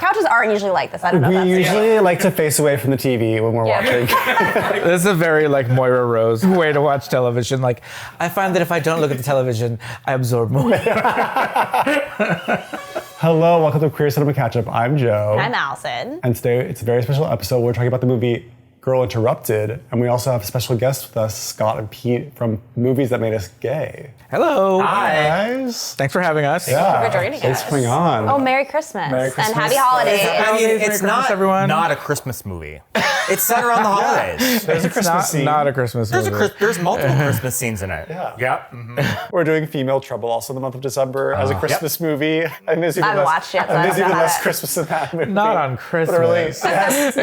couches aren't usually like this. I don't know. We usually like to face away from the TV when we're watching. This is a very like Moira Rose way to watch television. Like, I find that if I don't look at the television, I absorb more. Hello, welcome to Queer Cinema Catchup. I'm Joe. And I'm Allison. And today it's a very special episode. We're talking about the movie Girl Interrupted, and we also have a special guest with us, Scott and Pete from Movies That Made Us Gay. Hello. Hi. Guys. Thanks for having us. Yeah. Thank you for joining us. Thanks for coming on. Oh, Merry Christmas. Merry Christmas. And Happy Holidays. I mean, it's Christmas, not everyone. not a Christmas movie. It's set around the holidays. There's a Christmas scene. Not a Christmas movie. There's multiple Christmas scenes in it. Yeah. Yep. Mm-hmm. We're doing Female Trouble also in the month of December as a Christmas movie. And there's even I haven't watched it, so I there's don't even know less that. Christmas in that movie. Not on Christmas. But release. Yes.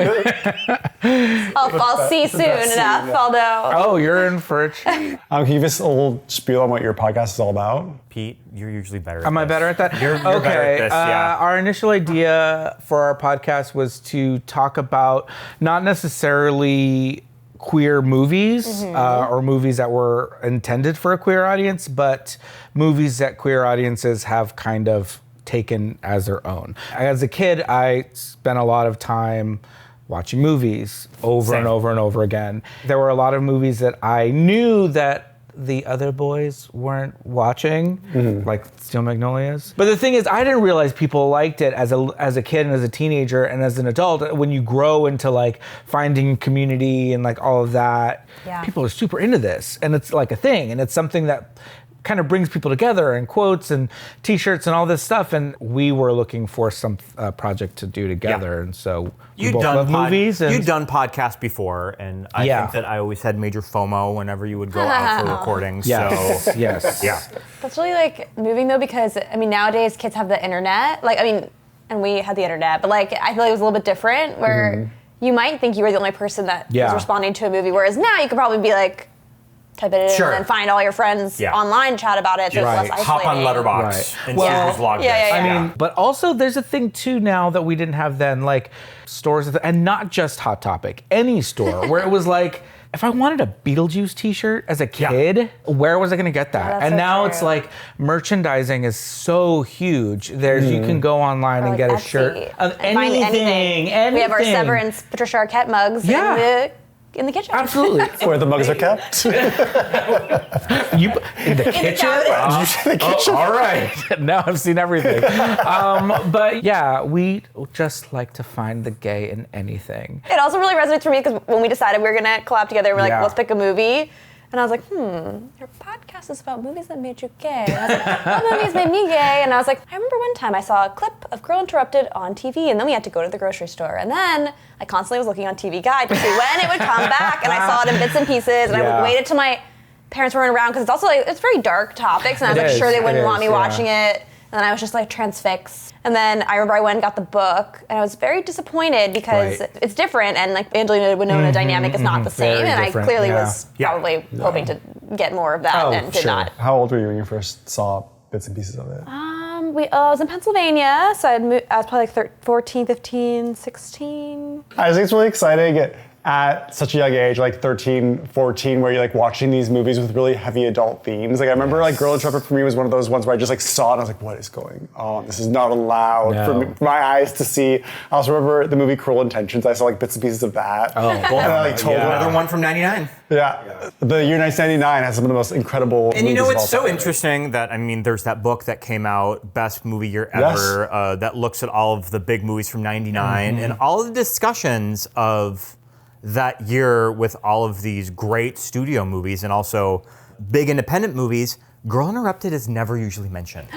I'll see soon enough, although. Oh, you're in for a treat. Can you give us a little spiel on what your podcast is all about? Pete, you're usually better at Am this. I better at that? You're okay. better at this, yeah. Our initial idea for our podcast was to talk about not necessarily queer movies or movies that were intended for a queer audience, but movies that queer audiences have kind of taken as their own. As a kid, I spent a lot of time watching movies over and over and over again. There were a lot of movies that I knew that the other boys weren't watching, like Steel Magnolias. But the thing is, I didn't realize people liked it as a kid and as a teenager and as an adult. When you grow into like finding community and like all of that, people are super into this, and it's like a thing, and it's something that kind of brings people together, and quotes and t-shirts and all this stuff. And we were looking for some project to do together, and so we both love movies. And you'd done podcasts before, and I think that I always had major FOMO whenever you would go out for recordings. Yes. So Yes. yeah. That's really like moving though, because I mean nowadays kids have the internet. Like, I mean, and we had the internet, but like I feel like it was a little bit different where you might think you were the only person that was responding to a movie, whereas now you could probably be like, type it in and then find all your friends online, chat about it, so it's less isolating. Hop on Letterboxd and see who's logged in. Yeah. I mean, but also there's a thing too now that we didn't have then, like stores, and not just Hot Topic, any store, where it was like, if I wanted a Beetlejuice t-shirt as a kid, where was I gonna get that? And so now true. it's like, merchandising is so huge. There's, you can go online and Like get a Etsy. shirt of Find anything. We have our Severance Patricia Arquette mugs in the kitchen. Absolutely. Where the mugs are kept? In the kitchen? Did you say the kitchen? All right. Now I've seen everything. But yeah, we just like to find the gay in anything. It also really resonates for me because when we decided we were gonna collab together, we're like, let's pick a movie. And I was like, your podcast is about movies that made you gay. And I was like, what movies made me gay? And I was like, I remember one time I saw a clip of Girl Interrupted on TV, and then we had to go to the grocery store. And then I constantly was looking on TV Guide to see when it would come back, and I saw it in bits and pieces, and I waited till my parents weren't around, because it's also like, it's very dark topics, and I was like, sure they wouldn't want me watching it. And then I was just like transfixed. And then I remember I went and got the book, and I was very disappointed because it's different, and like Angelina Winona dynamic is not the same, and I clearly was probably hoping to get more of that and did not. How old were you when you first saw bits and pieces of it? I was in Pennsylvania, so I was probably like 14, 15, 16. I think it's really exciting at such a young age, like 13, 14, where you're like watching these movies with really heavy adult themes. Like I remember like Girl Interrupted for me was one of those ones where I just like saw it and I was like, what is going on? This is not allowed for my eyes to see. I also remember the movie Cruel Intentions. I saw like bits and pieces of that. Oh, cool. And I like told Another one from 99. Yeah. The year 1999 has some of the most incredible And you movies know, of it's all so time. interesting that, I mean, there's that book that came out, Best Movie Year Ever, that looks at all of the big movies from 99 and all of the discussions of that year with all of these great studio movies and also big independent movies. Girl Interrupted is never usually mentioned.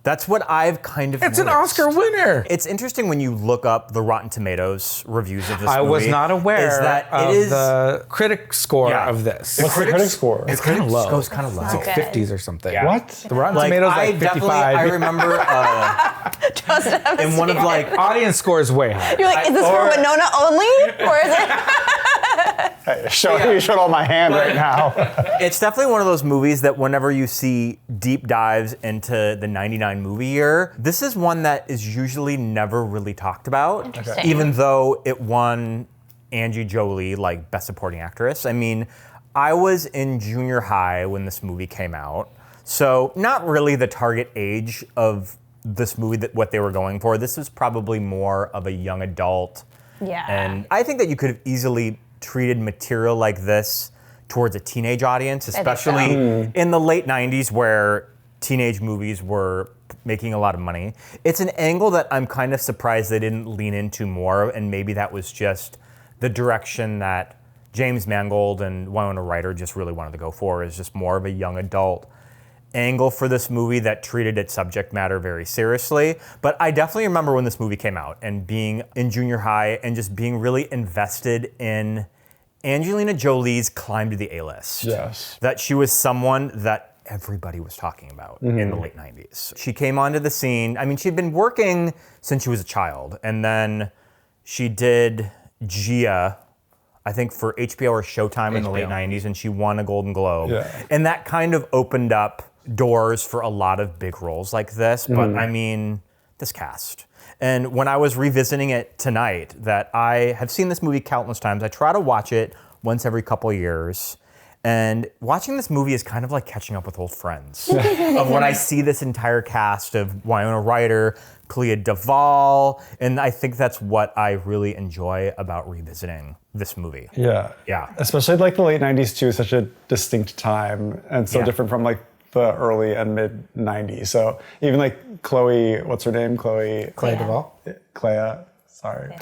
That's what I've kind of It's an noticed. Oscar winner. It's interesting when you look up the Rotten Tomatoes reviews of this movie. I was not aware is that of it is the critic score of this. What's the critic score? It's kind of low. Goes kind of low. It's like 50s or something. Yeah. What? The Rotten Tomatoes I like definitely, 55. I remember in one of like Audience score is way higher. You're like, is this for Winona only? Or is it? You showed all my hand right now. It's definitely one of those movies that whenever you see deep dives into the 99 movie year, this is one that is usually never really talked about. Interesting. Even though it won Angie Jolie like Best Supporting Actress. I mean, I was in junior high when this movie came out, so not really the target age of this movie, that what they were going for. This was probably more of a young adult. Yeah. And I think that you could have easily treated material like this towards a teenage audience, especially in the late 90s where teenage movies were making a lot of money. It's an angle that I'm kind of surprised they didn't lean into more, and maybe that was just the direction that James Mangold and Winona Ryder just really wanted to go for, is just more of a young adult angle for this movie that treated its subject matter very seriously. But I definitely remember when this movie came out and being in junior high and just being really invested in Angelina Jolie's climb to the A-list. Yes. That she was someone that everybody was talking about in the late 90s. She came onto the scene. I mean, she'd been working since she was a child, and then she did Gia, I think for HBO or Showtime in the late 90s, and she won a Golden Globe. Yeah. And that kind of opened up doors for a lot of big roles like this. But I mean, this cast. And when I was revisiting it tonight, that I have seen this movie countless times. I try to watch it once every couple of years. And watching this movie is kind of like catching up with old friends. Of when I see this entire cast of Winona Ryder, Clea Duvall, and I think that's what I really enjoy about revisiting this movie. Yeah. Yeah. Especially like the late 90s too, such a distinct time and so different from like the early and mid 90s. So even like Chloe, what's her name? Clea Duvall? Clea, sorry.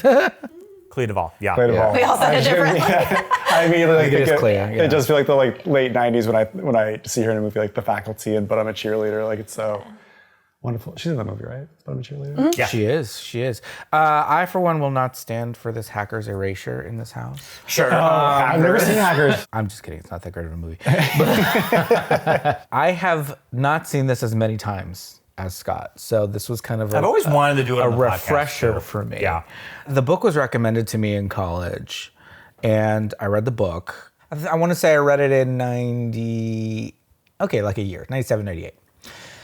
Clea Duvall, yeah. Clea Duvall. We all said it differently. I mean, like, it is Clea, yeah. It does feel like the like late 90s when I see her in a movie like The Faculty and But I'm a Cheerleader. Like it's so wonderful. She's in that movie, right? But I'm a Cheerleader. Mm-hmm. Yeah. She is. I, for one, will not stand for this hacker's erasure in this house. Sure. I've never seen Hackers. I'm just kidding. It's not that great of a movie. But I have not seen this as many times as Scott. So this was kind of I've always wanted to do it a on the refresher podcast, too. for me. Yeah. The book was recommended to me in college, and I read the book. I want to say I read it in 97, 98.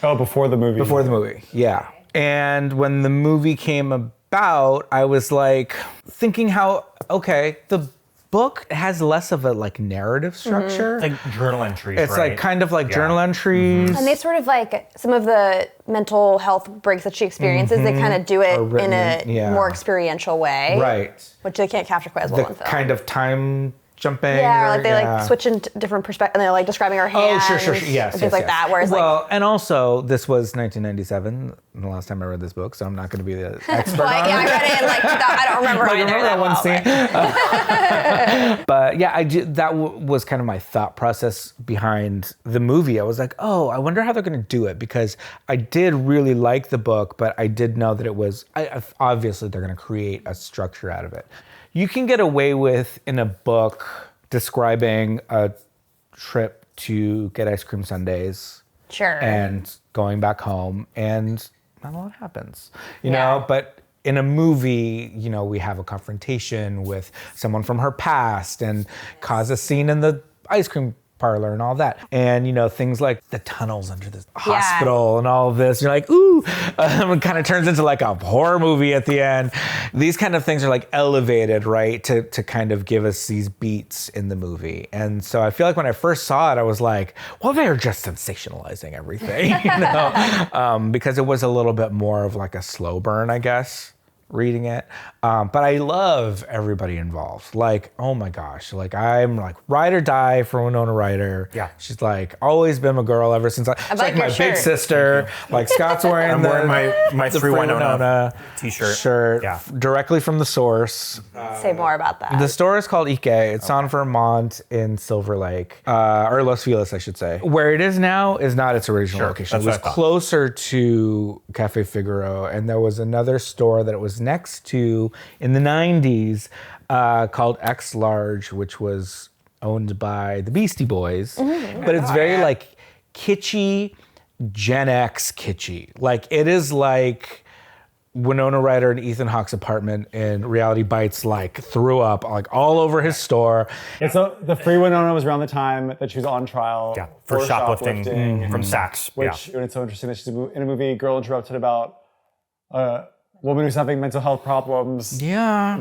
Oh, before the movie. Before the movie, yeah. And when the movie came about, I was like thinking how, okay, the book has less of a like narrative structure. Like journal entries, It's right? like kind of like journal entries. And they sort of like some of the mental health breaks that she experiences, they kind of do it written, in a more experiential way. Right. Which they can't capture quite as well The in film. kind of time jumping. Yeah, or like they like switch into different perspectives, and they're like describing her hands. Oh, sure. Yes, and things like that. Whereas well, and also this was 1997, the last time I read this book, so I'm not going to be the expert on I read it in like I don't remember Like, either remember that one scene? But yeah, that was kind of my thought process behind the movie. I was like, oh, I wonder how they're going to do it, because I did really like the book, but I did know that it was, obviously they're going to create a structure out of it. You can get away with, in a book, describing a trip to get ice cream sundaes. Sure. And going back home, and not a lot happens, you know? But in a movie, you know, we have a confrontation with someone from her past and cause a scene in the ice cream parlor and all that. And, you know, things like the tunnels under the hospital and all of this. You're like, ooh, it kind of turns into like a horror movie at the end. These kind of things are like elevated, right? To kind of give us these beats in the movie. And so I feel like when I first saw it, I was like, well, they're just sensationalizing everything, you know? Because it was a little bit more of like a slow burn, I guess, reading it. But I love everybody involved. Like, oh my gosh. Like, I'm like ride or die for Winona Ryder. Yeah. She's like always been my girl ever since it's like my big sister. Like Scott's wearing I'm wearing my the Free Winona t-shirt. Shirt. Yeah. Directly from the source. Say more about that. The store is called Ike. It's on Vermont in Silver Lake, or Los Feliz, I should say. Where it is now is not its original location. That's It was what I thought. closer to Cafe Figaro, and there was another store that it was next to in the 90s called X Large, which was owned by the Beastie Boys. But it's very like kitschy, Gen X kitschy. Like it is like Winona Ryder and Ethan Hawke's apartment in Reality Bites like threw up like all over his store. And so the Free Winona was around the time that she was on trial for shoplifting from Saks. Which, and it's so interesting that she's in a movie, Girl Interrupted, about woman who's having mental health problems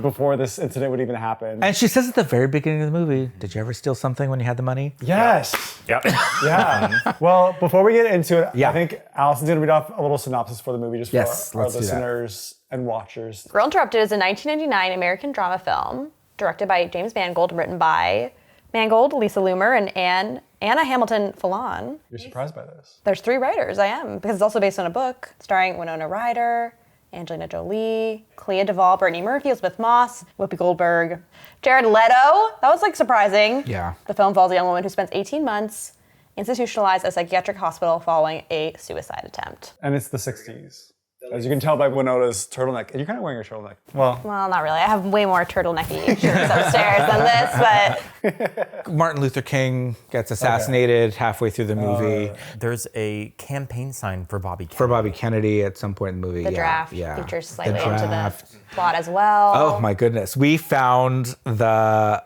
before this incident would even happen. And she says at the very beginning of the movie, did you ever steal something when you had the money? Yes. Yep. Yeah. Well, before we get into it, I think Allison's going to read off a little synopsis for the movie just for our listeners and watchers. Girl Interrupted is a 1999 American drama film directed by James Mangold and written by Mangold, Lisa Loomer, and Anna Hamilton Fallon. You're surprised by this? There's 3 writers, I am, because it's also based on a book starring Winona Ryder, Angelina Jolie, Clea Duvall, Brittany Murphy, Elizabeth Moss, Whoopi Goldberg, Jared Leto. That was like surprising. Yeah. The film follows a young woman who spends 18 months institutionalized at a psychiatric hospital following a suicide attempt. And it's the 60s. As you can tell by Winona's turtleneck. And you're kind of wearing your turtleneck. Well, not really. I have way more turtlenecky shirts upstairs than this, but... Martin Luther King gets assassinated halfway through the movie. There's a campaign sign for Bobby Kennedy. For Bobby Kennedy at some point in the movie. The draft features slightly into the plot as well. Oh my goodness. We found the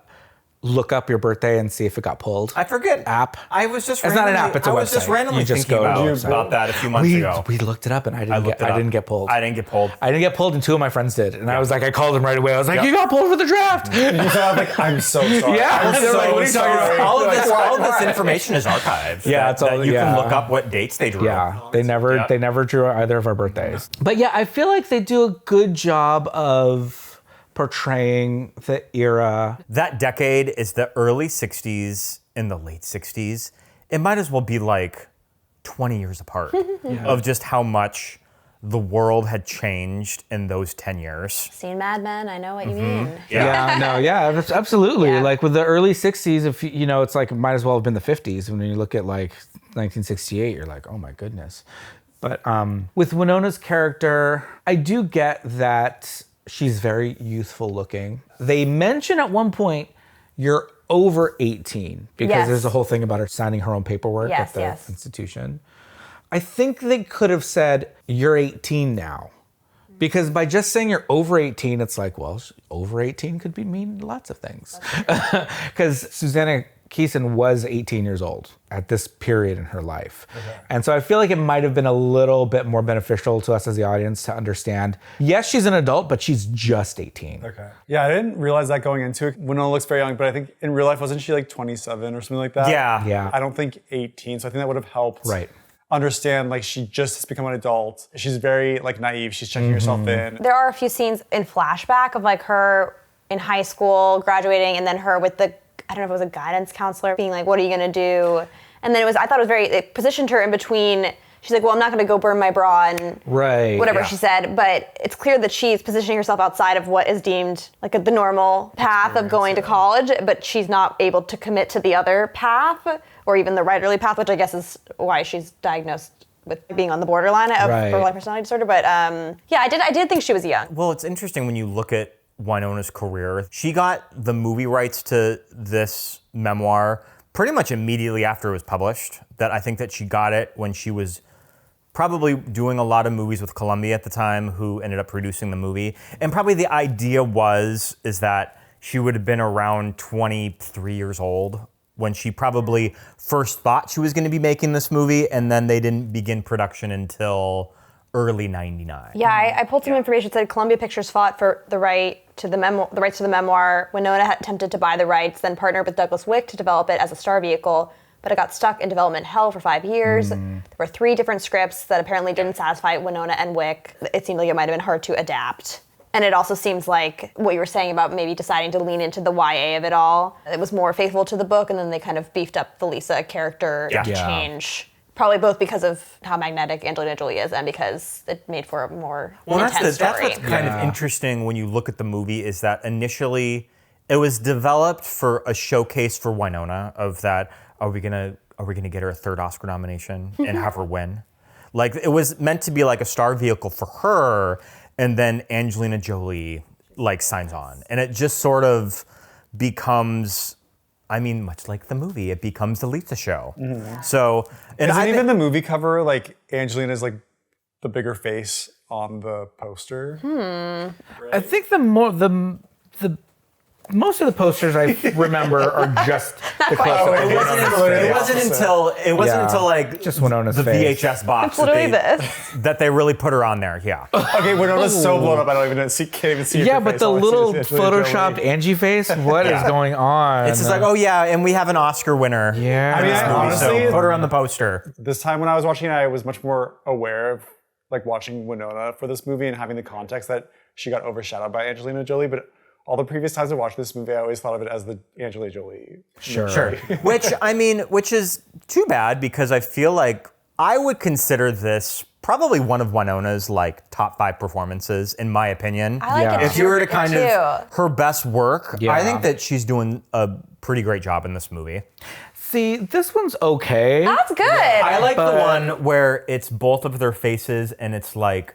look up your birthday and see if it got pulled. I forget. App. I was just It's not an app, it's a website. I was just randomly You just thinking go about that a few months ago. We looked it up and I didn't get pulled. I didn't get pulled. I didn't get pulled and 2 of my friends did. And I was like, I called them right away. I was like, you got pulled for the draft. I'm so sorry. Yeah. I'm They're so like, what are you talking sorry. about? All of this information is archived. Yeah, it's all- you can yeah. look up what dates they drew. Yeah, they never drew either of our birthdays. But yeah, I feel like they do a good job of portraying the era. That decade is the early 60s and the late 60s. It might as well be like 20 years apart of just how much the world had changed in those 10 years. Seen Mad Men, I know what you mean. Absolutely. Yeah. Like with the early 60s, if you know, it's like it might as well have been the 50s. When you look at like 1968, you're like, oh my goodness. But with Winona's character, I do get that she's very youthful looking. They mention at one point you're over 18 because there's a whole thing about her signing her own paperwork at the institution. I think they could have said you're 18 now. Because by just saying you're over 18, it's like, well, over 18 could mean lots of things. Because Susanna Keeson was 18 years old at this period in her life. Okay. And so I feel like it might have been a little bit more beneficial to us as the audience to understand, yes, she's an adult, but she's just 18. Okay. Yeah, I didn't realize that going into it. Winona looks very young, but I think in real life, wasn't she like 27 or something like that? Yeah. I don't think 18, so I think that would have helped. Right. Understand, like, she just has become an adult. She's very, like, naive. She's checking herself in. There are a few scenes in flashback of, like, her in high school, graduating, and then her with the, I don't know if it was a guidance counselor, being like, what are you going to do? And then I thought it positioned her in between. She's like, well, I'm not going to go burn my bra and whatever she said. But it's clear that she's positioning herself outside of what is deemed like the normal path of going to college, but she's not able to commit to the other path or even the writerly path, which I guess is why she's diagnosed with being on the borderline of borderline personality disorder. But I did think she was young. Well, it's interesting when you look at Winona's career. She got the movie rights to this memoir pretty much immediately after it was published. That I think that she got it when she was probably doing a lot of movies with Columbia at the time, who ended up producing the movie. And probably the idea is that she would have been around 23 years old when she probably first thought she was going to be making this movie, and then they didn't begin production until early 99. Yeah, I pulled some information that said Columbia Pictures fought for the rights to the memoir. Winona had attempted to buy the rights, then partnered with Douglas Wick to develop it as a star vehicle, but it got stuck in development hell for 5 years. There were 3 different scripts that apparently didn't satisfy Winona and Wick. It seemed like it might have been hard to adapt. And it also seems like what you were saying about maybe deciding to lean into the YA of it all. It was more faithful to the book, and then they kind of beefed up the Lisa character change. Probably both because of how magnetic Angelina Jolie is and because it made for a more intense story. That's what's kind of interesting when you look at the movie is that initially it was developed for a showcase for Winona of that, are we gonna get her a 3rd Oscar nomination and have her win? Like, it was meant to be like a star vehicle for her, and then Angelina Jolie like signs on. And it just sort of becomes, I mean, much like the movie, it becomes the Lisa show. So, and Isn't even the movie cover, like, Angelina's like the bigger face on the poster? I think the Most of the posters I remember are just the close-up. It wasn't until like just Winona's the face. VHS box It's literally that they really put her on there. Yeah. Okay, Winona's so blown up, I don't even can't even see. Yeah, her but face. the All I see little is Angelina photoshopped Jolie. Angie face, what is going on? It's just like, oh yeah, and we have an Oscar winner. Yeah. I mean, honestly, So put her on the poster. this time when I was watching it, I was much more aware of like watching Winona for this movie and having the context that she got overshadowed by Angelina Jolie. But all the previous times I watched this movie, I always thought of it as the Angelina Jolie. Sure. Which is too bad because I feel like I would consider this probably one of Winona's like top 5 performances in my opinion. I like it If you were to kind too. of her best work, Yeah. I think that she's doing a pretty great job in this movie. See, this one's okay. That's good. I like the one where it's both of their faces and it's like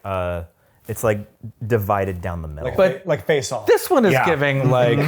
divided down the middle. But Like Face Off. this one is Yeah. giving like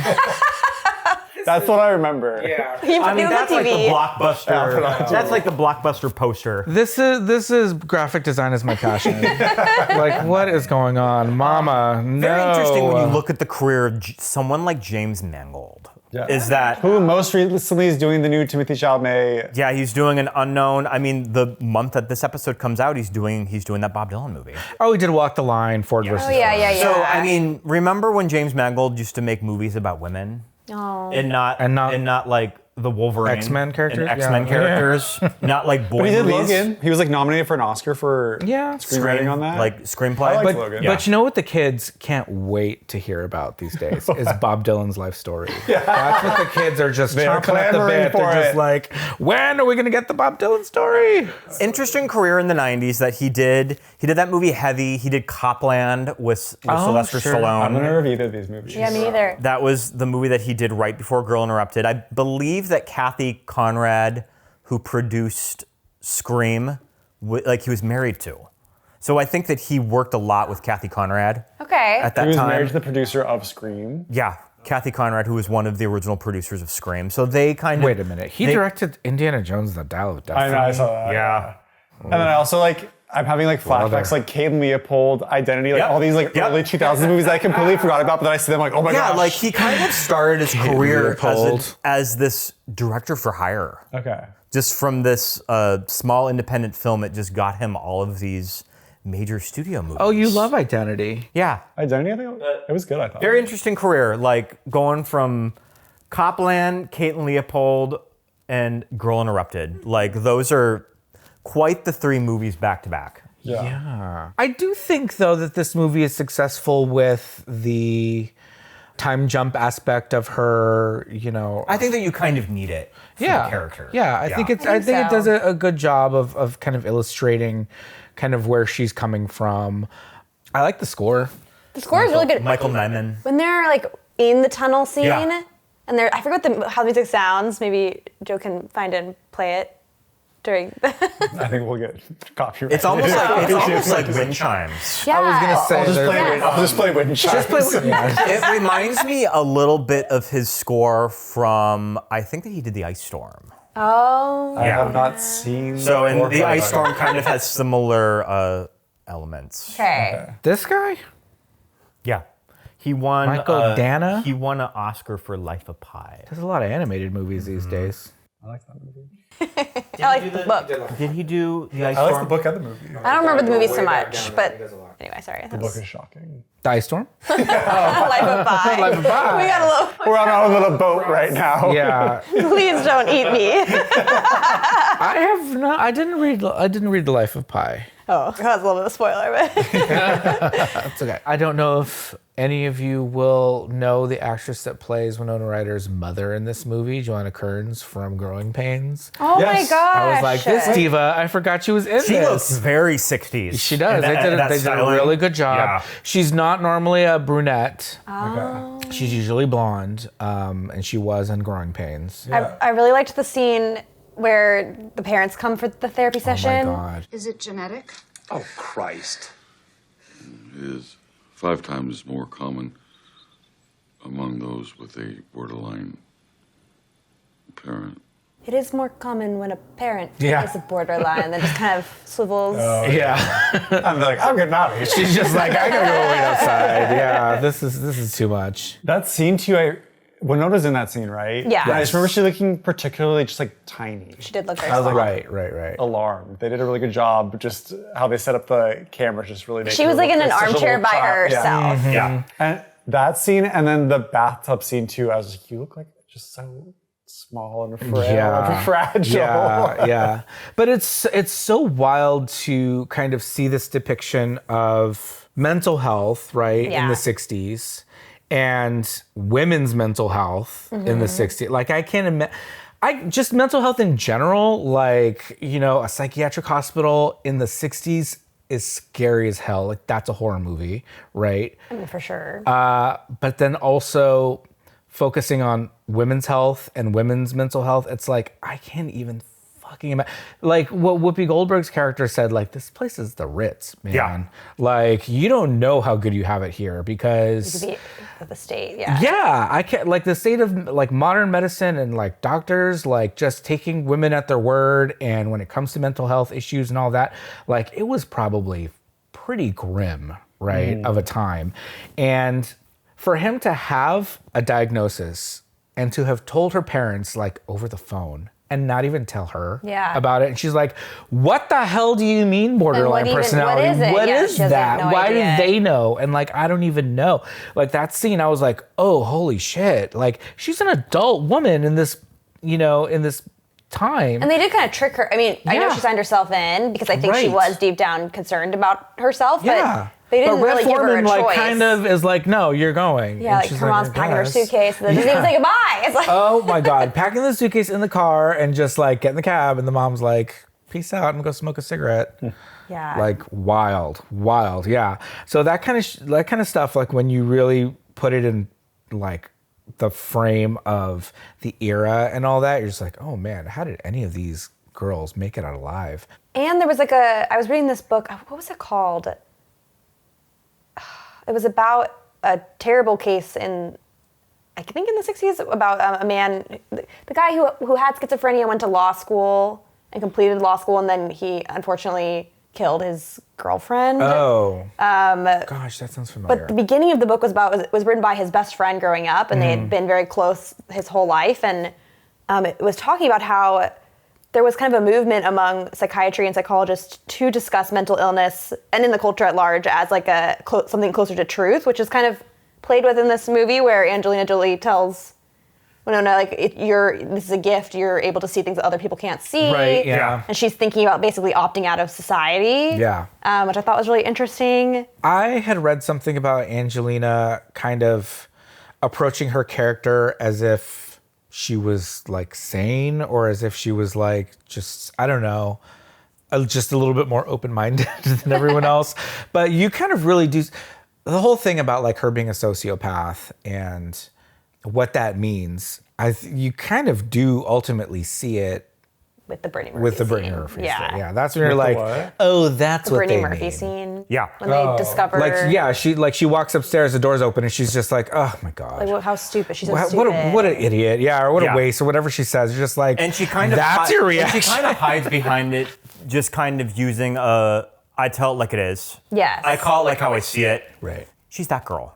That's what I remember. I mean, that's like the TV. blockbuster. That's like the blockbuster poster. this is graphic design is my passion. Like, what is going on, Mama? No. Very interesting when you look at the career of someone like James Mangold. Yeah. Is that Who most recently is doing the new Timothée Chalamet. yeah, he's doing an unknown. I mean, the month that this episode comes out, he's doing that Bob Dylan movie. Oh, he did Walk the Line, Ford versus. Oh yeah, yeah, yeah. So I mean, remember when James Mangold used to make movies about women Oh. and not like the Wolverine X-Men characters? and X-Men Yeah. characters, not like boy But he did movies, Logan. He was like nominated for an Oscar for Yeah. screenwriting on that. like screenplay. I like But, Logan. but you know what the kids can't wait to hear about these days is Bob Dylan's life story. That's what the kids are just They are chomping at the clamoring bit. for They're just it. like, when are we going to get the Bob Dylan story? Interesting career in the 90s that he did. He did that movie Heavy. He did Copland with Sylvester sure. Stallone. I've never reviewed either of these movies. Yeah, me either. That was the movie that he did right before Girl Interrupted. I believe that Kathy Conrad, who produced Scream, like he was married to. So I think that he worked a lot with Kathy Conrad Okay. at that He was time. married to the producer of Scream. Yeah, Kathy Conrad, who was one of the original producers of Scream. So they kind of Wait a minute. He directed Indiana Jones and the Dial of Destiny. I know, I saw that. Yeah. And then I also like, I'm having like flashbacks, like Kate and Leopold, Identity, like Yep. all these like Yep. early 2000s movies that I completely forgot about, but then I see them like, oh my Yeah, gosh. like he kind of started his career Leopold. as this director for hire. Okay. Just from this small independent film, it just got him all of these major studio movies. Oh, you love Identity. Yeah. Identity, I think it was good, I thought. Very interesting career, like going from Copland, Kate and Leopold, and Girl Interrupted. Like those are quite the 3 movies back to back. Yeah. I do think, though, that this movie is successful with the time jump aspect of her, you know. I think that you kind of need it for the character. Yeah, I think it does a good job of kind of illustrating kind of where she's coming from. I like the score. The score is really good. Michael Nyman. When they're like in the tunnel scene, Yeah. and they're I forget how the music sounds. Maybe Joe can find it and play it during. I think we'll get copyright. It's almost like wind chimes. Yeah. I was gonna say, I'll just play Wind Chimes. It reminds me a little bit of his score from, I think that he did The Ice Storm. Oh. I have not seen. So, and or The thought Ice about Storm kind of has similar elements. Okay. This guy? Yeah. He won Michael Dana? He won an Oscar for Life of Pi. There's a lot of animated movies these days. it. I like that movie. I like the book. Did he do The Ice I like Storm? the book and the movie. I don't remember the movie so much, but anyway, sorry. The book is shocking. The Ice Storm? Life of Pi. Life of Pi. We got a little. We're on our little boat right now. Yeah. Please don't eat me. I have not. I didn't read The Life of Pi. Oh, that's a little bit of a spoiler, but It's okay. I don't know if any of you will know the actress that plays Winona Ryder's mother in this movie, Joanna Kearns from Growing Pains. oh Yes. my gosh. I was like, this diva, I forgot she was in She this. looks very 60s. She does. They did a styling. really good job. Yeah. She's not normally a brunette. Okay. She's usually blonde, and she was in Growing Pains. I really liked the scene where the parents come for the therapy Oh my session. God. Is it genetic? Oh, Christ. Is 5 times more common among those with a borderline parent. It is more common when a parent Yeah. is a borderline that just kind of swivels. Yeah. I'm like, I'm getting out of here. She's just like, I gotta go wait outside. Yeah, this is too much. That scene too, Winona's in that scene, right? Yeah. I just remember she looking particularly just like tiny. She did look very I was small. like, Right. alarmed. They did a really good job. Just how they set up the camera, just really. She was like in an armchair by herself. Yeah. And that scene, and then the bathtub scene too. I was like, you look like just so small and frail and fragile. Yeah. But it's so wild to kind of see this depiction of mental health, right, in the 60s, and women's mental health in the 60s. Like, I can't imagine. Just mental health in general, like, you know, a psychiatric hospital in the 60s is scary as hell. Like, that's a horror movie, right? I mean, for sure. But then also focusing on women's health and women's mental health, it's like, I can't even fucking imagine. Like what Whoopi Goldberg's character said, like, this place is the Ritz, man. Yeah. Like, you don't know how good you have it here because... You could be the state, yeah. Yeah, I can't, like, the state of, like, modern medicine and, like, doctors, like, just taking women at their word, and when it comes to mental health issues and all that, like, it was probably pretty grim, right, of a time. And for him to have a diagnosis and to have told her parents, like, over the phone, and not even tell her about it. And she's like, what the hell do you mean borderline personality? What is it? What Yeah, is she has that? no Why idea. do they know? And like, I don't even know. Like that scene, I was like, oh, holy shit. Like she's an adult woman in this, you know, in this time. And they did kind of trick her. I mean, I know she signed herself in because I think she was deep down concerned about herself, but they didn't really give her a choice. Like kind of is like, no, you're going. Yeah, and like her mom's packing her suitcase and then doesn't even say goodbye. It's like, oh my God, packing the suitcase in the car and just like get in the cab and the mom's like, peace out and go smoke a cigarette. yeah. Like wild, yeah. So that kind of stuff, like when you really put it in like the frame of the era and all that, you're just like, oh man, how did any of these girls make it out alive? And there was like I was reading this book, what was it called? It was about a terrible case in, I think in the 60s, about a man, the guy who had schizophrenia went to law school and completed law school, and then he unfortunately killed his girlfriend. Oh. Gosh, that sounds familiar. But the beginning of the book was written by his best friend growing up, and they had been very close his whole life, and it was talking about how there was kind of a movement among psychiatry and psychologists to discuss mental illness and in the culture at large as like something closer to truth, which is kind of played with in this movie where Angelina Jolie tells Winona, like, this is a gift, you're able to see things that other people can't see. Right, yeah. And she's thinking about basically opting out of society. Yeah. Which I thought was really interesting. I had read something about Angelina kind of approaching her character as if she was like sane, or as if she was like, just, I don't know, just a little bit more open-minded than everyone else. But you kind of really do, the whole thing about like her being a sociopath and what that means, you kind of do ultimately see it with the Brittany Murphy scene. Yeah, that's when you're like, oh, that's what they mean. The Brittany Murphy scene. Yeah. When they discover... she walks upstairs, the door's open, and she's just like, oh my God. Like, how stupid. She's so stupid. What an idiot. Yeah, or what a waste, or whatever she says. You're just like, and she kind of that's your reaction. And she kind of hides behind it, just kind of using I tell it like it is. Yes. I call it like how I see it. Right. She's that girl.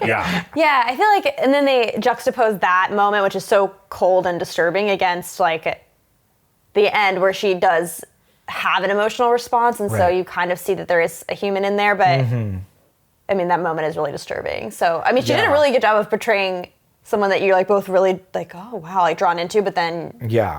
Yeah. Yeah, I feel like, and then they juxtapose that moment, which is so cold and disturbing, against like the end where she does have an emotional response, and so you kind of see that there is a human in there, but I mean, that moment is really disturbing. So, I mean, she did a really good job of portraying someone that you're like both really like, oh wow, like drawn into, but then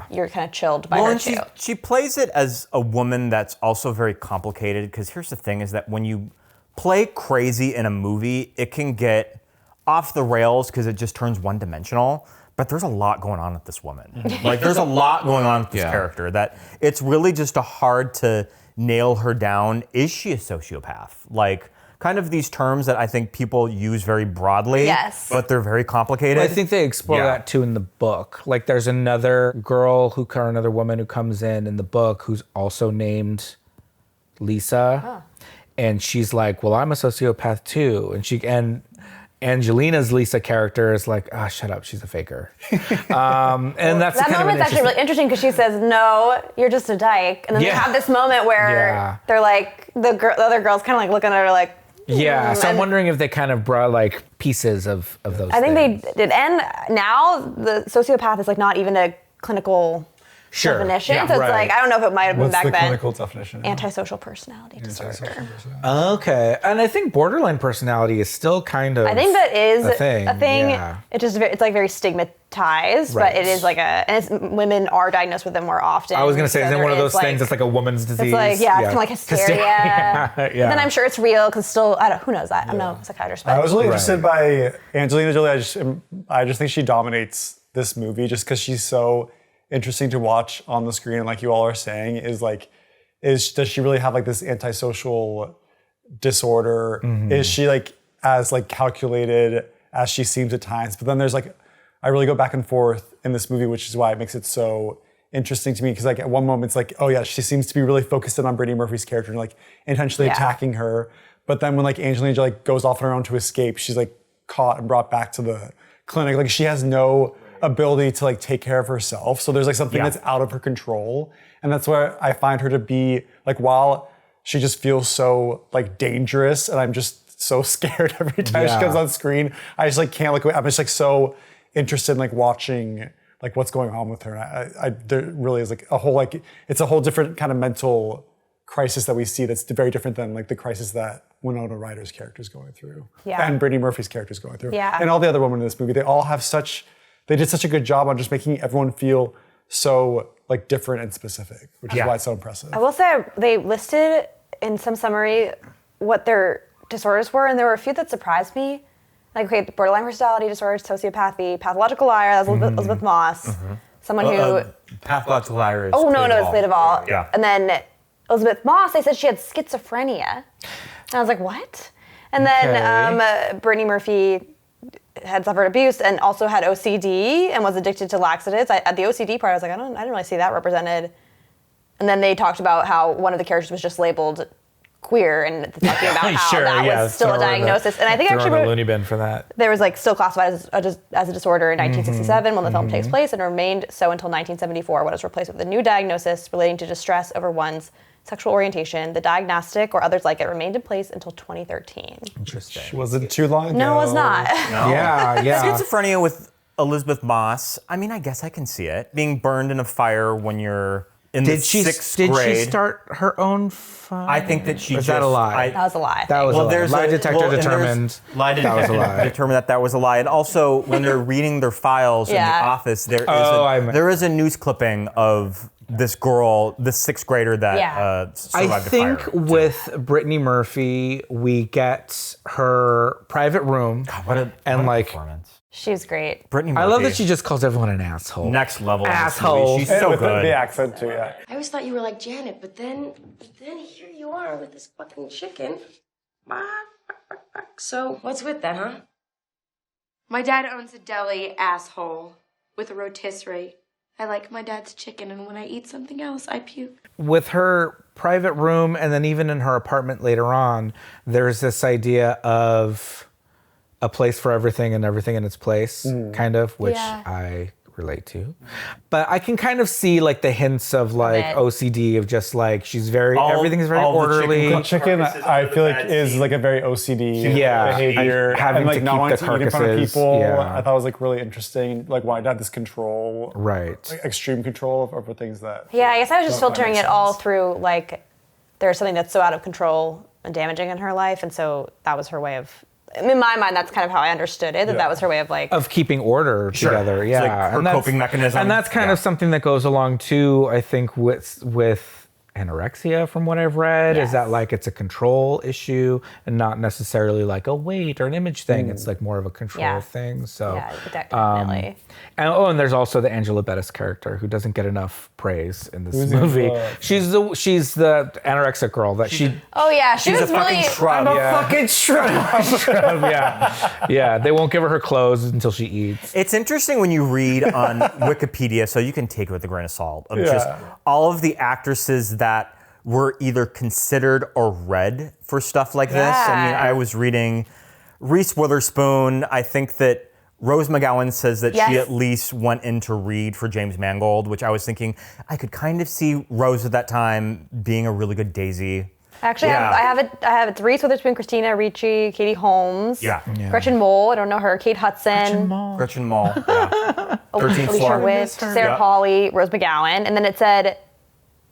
you're kind of chilled by her too. She plays it as a woman that's also very complicated, because here's the thing is that when you play crazy in a movie, it can get off the rails because it just turns one-dimensional. But there's a lot going on with this woman. Like, there's a lot going on with this character that it's really just hard to nail her down. Is she a sociopath? Like, kind of these terms that I think people use very broadly, but they're very complicated. Well, I think they explore that too in the book. Like, there's another another woman who comes in the book who's also named Lisa. And she's like, well, I'm a sociopath too. And Angelina's Lisa character is like, shut up, she's a faker. And that's that moment's actually really interesting because she says, no, you're just a dyke. And then they have this moment where they're like, the other girl's kind of like looking at her like, Yeah, so I'm wondering if they kind of brought like pieces of those I think things. they did. And now the sociopath is like not even a clinical definition. Yeah, so it's right. like, I don't know if it might have been What's back the then. clinical definition? Antisocial personality disorder. Okay, and I think borderline personality is still kind of I think that is a thing. Yeah. It's like very stigmatized, Right. but it is like women are diagnosed with it more often. I was gonna say, So isn't there one of those is, things that's like a woman's disease? It's like, it's kind of like hysteria. Yeah. Then I'm sure it's real because still, who knows that? I'm no psychiatrist, but I was really interested by Angelina Jolie. I just think she dominates this movie just because she's so interesting to watch on the screen. And like you all are saying, does she really have like this antisocial disorder? Is she like as like calculated as she seems at times? But then there's like, I really go back and forth in this movie, which is why it makes it so interesting to me. Because like at one moment it's like, oh yeah, she seems to be really focused in on Brittany Murphy's character and like intentionally attacking her. But then when like Angelina Jolie like goes off on her own to escape, she's like caught and brought back to the clinic. Like she has no ability to like take care of herself. So there's like something that's out of her control. And that's where I find her to be like, while she just feels so like dangerous and I'm just so scared every time she comes on screen, I just like can't look away. I'm just like so interested in like watching like what's going on with her. And there really is like a whole, like it's a whole different kind of mental crisis that we see that's very different than like the crisis that Winona Ryder's character is going through. And Brittany Murphy's character is going through. And all the other women in this movie, they did such a good job on just making everyone feel so like different and specific, which is why it's so impressive. I will say they listed in some summary what their disorders were, and there were a few that surprised me. Like, okay, borderline personality disorder, sociopathy, pathological liar, that's Elizabeth Moss. Someone who... Pathological liar is Oh, no, it's Clea Duvall. Yeah. And then Elizabeth Moss, they said she had schizophrenia. And I was like, what? And then Brittany Murphy had suffered abuse and also had OCD and was addicted to laxatives. At the OCD part, I was like, I didn't really see that represented. And then they talked about how one of the characters was just labeled queer and talking about how that was still a diagnosis. And I think actually a loony bin for that. there was like still classified as a disorder in 1967 when the film takes place, and remained so until 1974 when it was replaced with a new diagnosis relating to distress over one's sexual orientation. The diagnostic or others like it remained in place until 2013. Interesting. Was it too long ago? No, it was not. Yeah. Schizophrenia with Elizabeth Moss. I mean, I guess I can see it. Being burned in a fire when you're in the sixth grade. Did she start her own fire? I think that she Or is that a lie? That was a lie. That was a lie. Lie detector determined that was a lie. Determined that was a lie. And also, when they're reading their files in the office, there is a news clipping of this girl, this sixth grader that survived I the think fire. with Brittany Murphy, we get her private room. God, what a performance. She's great. Brittany Murphy. I love that she just calls everyone an asshole. Next level. Asshole. She's so with good. The accent too, I always thought you were like Janet, but then here you are with this fucking chicken. So, what's with that, huh? My dad owns a deli, asshole, with a rotisserie. I like my dad's chicken, and when I eat something else, I puke. With her private room, and then even in her apartment later on, there's this idea of a place for everything and everything in its place, kind of, which I relate to. But I can kind of see like the hints of like OCD of just like everything is very orderly. The chicken, I feel like, is like a very OCD behavior. Having and like to not keep wanting the to eat in front of carcasses, people. yeah. I thought was like really interesting. Like why it had this control, Right. like, extreme control over things that. Yeah, I guess I was just don't quite filtering make it all sense. through like there's something that's so out of control and damaging in her life, and so that was her way of. In my mind, that's kind of how I understood it. That was her way of like Of keeping order together, It's like her and that's- coping mechanism. and that's kind of something that goes along too. I think with anorexia, from what I've read, is that like it's a control issue and not necessarily like a weight or an image thing. It's like more of a control thing. So yeah, definitely. and there's also the Angela Bettis character who doesn't get enough praise in this movie. She's the anorexic girl that she. Oh yeah, she She's was a fucking really. shrub. Fucking shrub. Yeah. They won't give her clothes until she eats. It's interesting when you read on Wikipedia, so you can take it with a grain of salt, of just all of the actresses that were either considered or read for stuff like this. I mean, I was reading Reese Witherspoon. I think that Rose McGowan says that she at least went in to read for James Mangold, which I was thinking I could kind of see Rose at that time being a really good Daisy. Actually, I have it Reese Witherspoon, Christina Ricci, Katie Holmes, Gretchen Mol, I don't know her, Kate Hudson, Gretchen Mol, yeah. 13th Alicia floor. Witt, Sarah Polley, Rose McGowan, and then it said,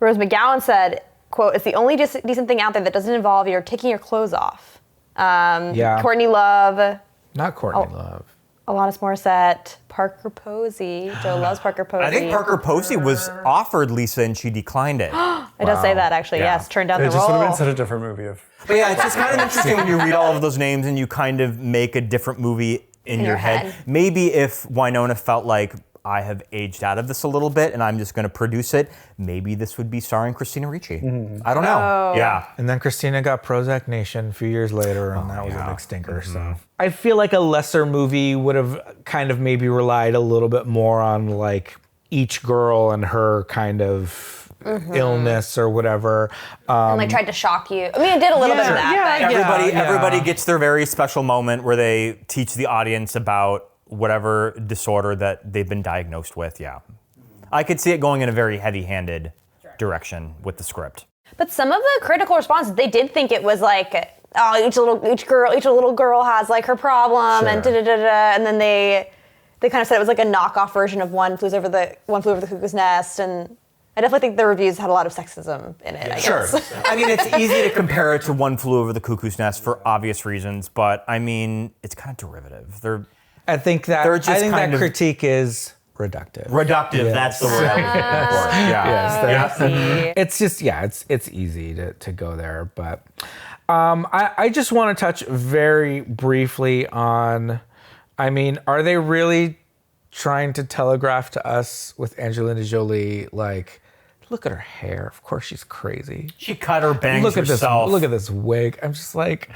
Rose McGowan said, quote, "It's the only decent thing out there that doesn't involve your taking your clothes off." Courtney Love. Not Courtney Love. Alanis Morissette, Parker Posey. Joe loves Parker Posey. I think Parker Posey was offered Lisa and she declined it. It does say that, actually. Yes, turned down the role. It just would have been such a different movie. But yeah, it's just kind of interesting when you read all of those names and you kind of make a different movie in your head. Maybe if Winona felt like, I have aged out of this a little bit and I'm just going to produce it, maybe this would be starring Christina Ricci. I don't know. Oh. Yeah. And then Christina got Prozac Nation a few years later, and that was a big stinker. So I feel like a lesser movie would have kind of maybe relied a little bit more on like each girl and her kind of illness or whatever. And like tried to shock you. I mean, it did a little bit of that. But Everybody gets their very special moment where they teach the audience about whatever disorder that they've been diagnosed with. Yeah. I could see it going in a very heavy-handed direction with the script. But some of the critical responses, they did think it was like, oh, each little girl has like her problem and da-da-da-da. And then they kind of said it was like a knockoff version of One Flew Over the Cuckoo's Nest. And I definitely think the reviews had a lot of sexism in it, I guess. I mean, it's easy to compare it to One Flew Over the Cuckoo's Nest for obvious reasons, but I mean, it's kind of derivative. I think that critique is reductive. Reductive, that's the word I'm looking for. It's just, it's easy to go there. But I just want to touch very briefly on, I mean, are they really trying to telegraph to us with Angelina Jolie, like, look at her hair. Of course she's crazy. She cut her bangs herself. Look at this wig. I'm just like...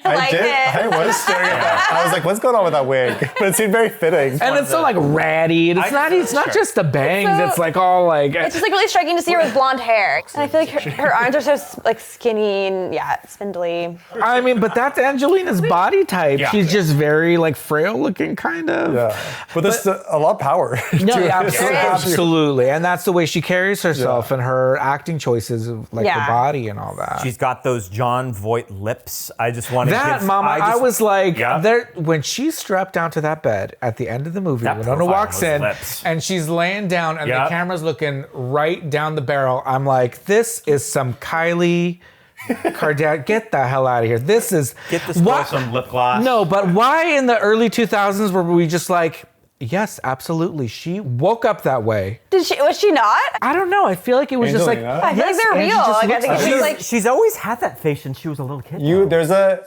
I was staring at that. I was like, what's going on with that wig? But it seemed very fitting. And it's so like ratty. And it's not just the bangs. It's like all like... It's just like really striking to see her with blonde hair. And I feel like her arms are so like skinny and spindly. I mean, but that's Angelina's body type. Yeah. She's just very like frail looking kind of. Yeah. But there's a lot of power. No, absolutely. And that's the way she carries herself and her acting choices of like the body and all that. She's got those Jon Voight lips. I just want to give... Mama, I was like, when she strapped down to that bed at the end of the movie, Winona walks in and she's laying down and the camera's looking right down the barrel. I'm like, this is some Kylie Kardashian. Get the hell out of here. This is... Get this some lip gloss. No, but why in the early 2000s were we just like... Yes, absolutely. She woke up that way. Was she not? I don't know. I feel like it was just like... I feel like they're real. Like, I think she's like... She's always had that face since she was a little kid. There was a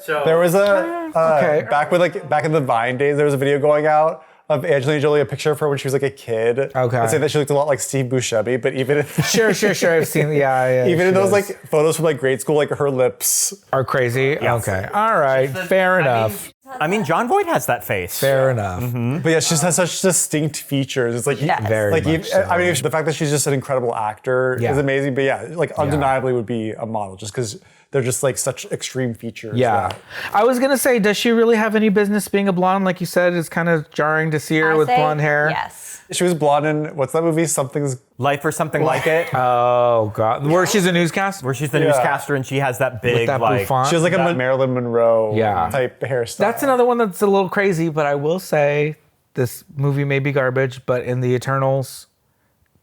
back in the Vine days, there was a video going out of Angelina Jolie, a picture of her when she was like a kid. Okay. I'd say that she looked a lot like Steve Buscemi, but even in Sure. I've seen even in those like photos from like grade school, like her lips are crazy. Yes. Okay. All right. Fair enough. I mean, Jon Voight has that face. Fair enough. Mm-hmm. But yeah, she just has such distinct features. It's like very much so. I mean, the fact that she's just an incredible actor is amazing. But like undeniably would be a model just because they're just like such extreme features. Yeah. I was gonna say, does she really have any business being a blonde? Like you said, it's kind of jarring to see her with blonde hair. Yes. She was blonde in, what's that movie? Something's Life or Something Like It. Oh God. Where she's a newscaster? Where she's the newscaster and she has that big like... She has like a Marilyn Monroe type hairstyle. That's another one that's a little crazy, but I will say this movie may be garbage, but in the Eternals,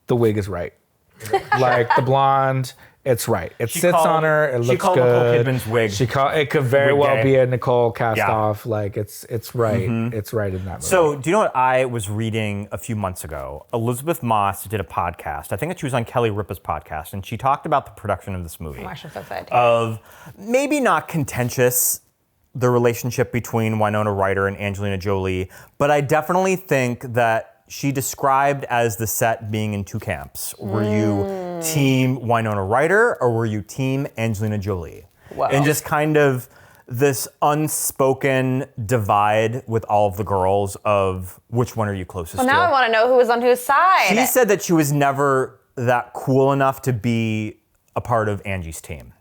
the wig is right. Like the blonde... It's right. It sits on her. It looks good. She called Nicole Kidman's wig. It could very well be a Nicole cast off. Like it's right. Mm-hmm. It's right in that movie. So do you know what I was reading a few months ago? Elizabeth Moss did a podcast. I think that she was on Kelly Ripa's podcast, and she talked about the production of this movie. Oh, I should have said. Of maybe not contentious, the relationship between Winona Ryder and Angelina Jolie, but I definitely think that she described as the set being in two camps. Were you team Winona Ryder or were you team Angelina Jolie? Wow. And just kind of this unspoken divide with all of the girls of which one are you closest to? Well, now I want to know who was on whose side. She said that she was never that cool enough to be a part of Angie's team.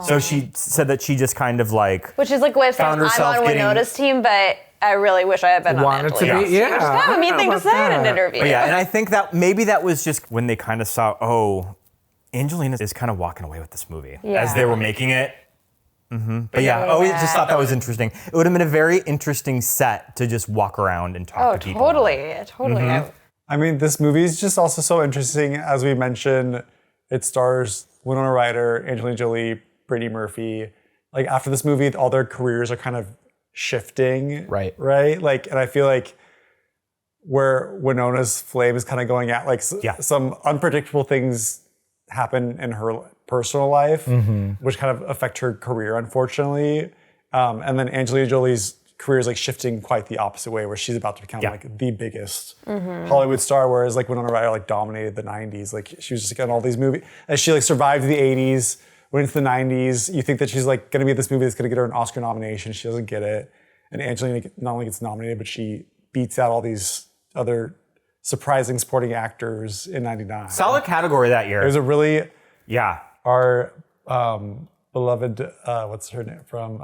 So she said that she just kind of like... Which is like what I'm on Winona's team, but... I really wish I had been on Angelina. Wanted to be, Which is kind of a mean thing to say in an interview. But yeah, and I think that maybe that was just when they kind of saw, Angelina is kind of walking away with this movie Yeah. as they were making it. But yeah, I always just thought that was interesting. It would have been a very interesting set to just walk around and talk to people. Totally. I mean, this movie is just also so interesting. As we mentioned, it stars Winona Ryder, Angelina Jolie, Brittany Murphy. Like after this movie, all their careers are kind of shifting. Right. Right? Like, and I feel like where Winona's flame is kind of going at, like some unpredictable things happen in her personal life, which kind of affect her career, unfortunately. And then Angelina Jolie's career is like shifting quite the opposite way, where she's about to become like the biggest Hollywood star, whereas like Winona Ryder like dominated the 90s. Like she was just like in all these movies. As she like survived the 80s, went into the 90s, you think that she's like gonna be in this movie that's gonna get her an Oscar nomination. She doesn't get it. And Angelina not only gets nominated, but she beats out all these other surprising supporting actors in 99. Solid category that year. It was a really, Yeah. our beloved, what's her name from?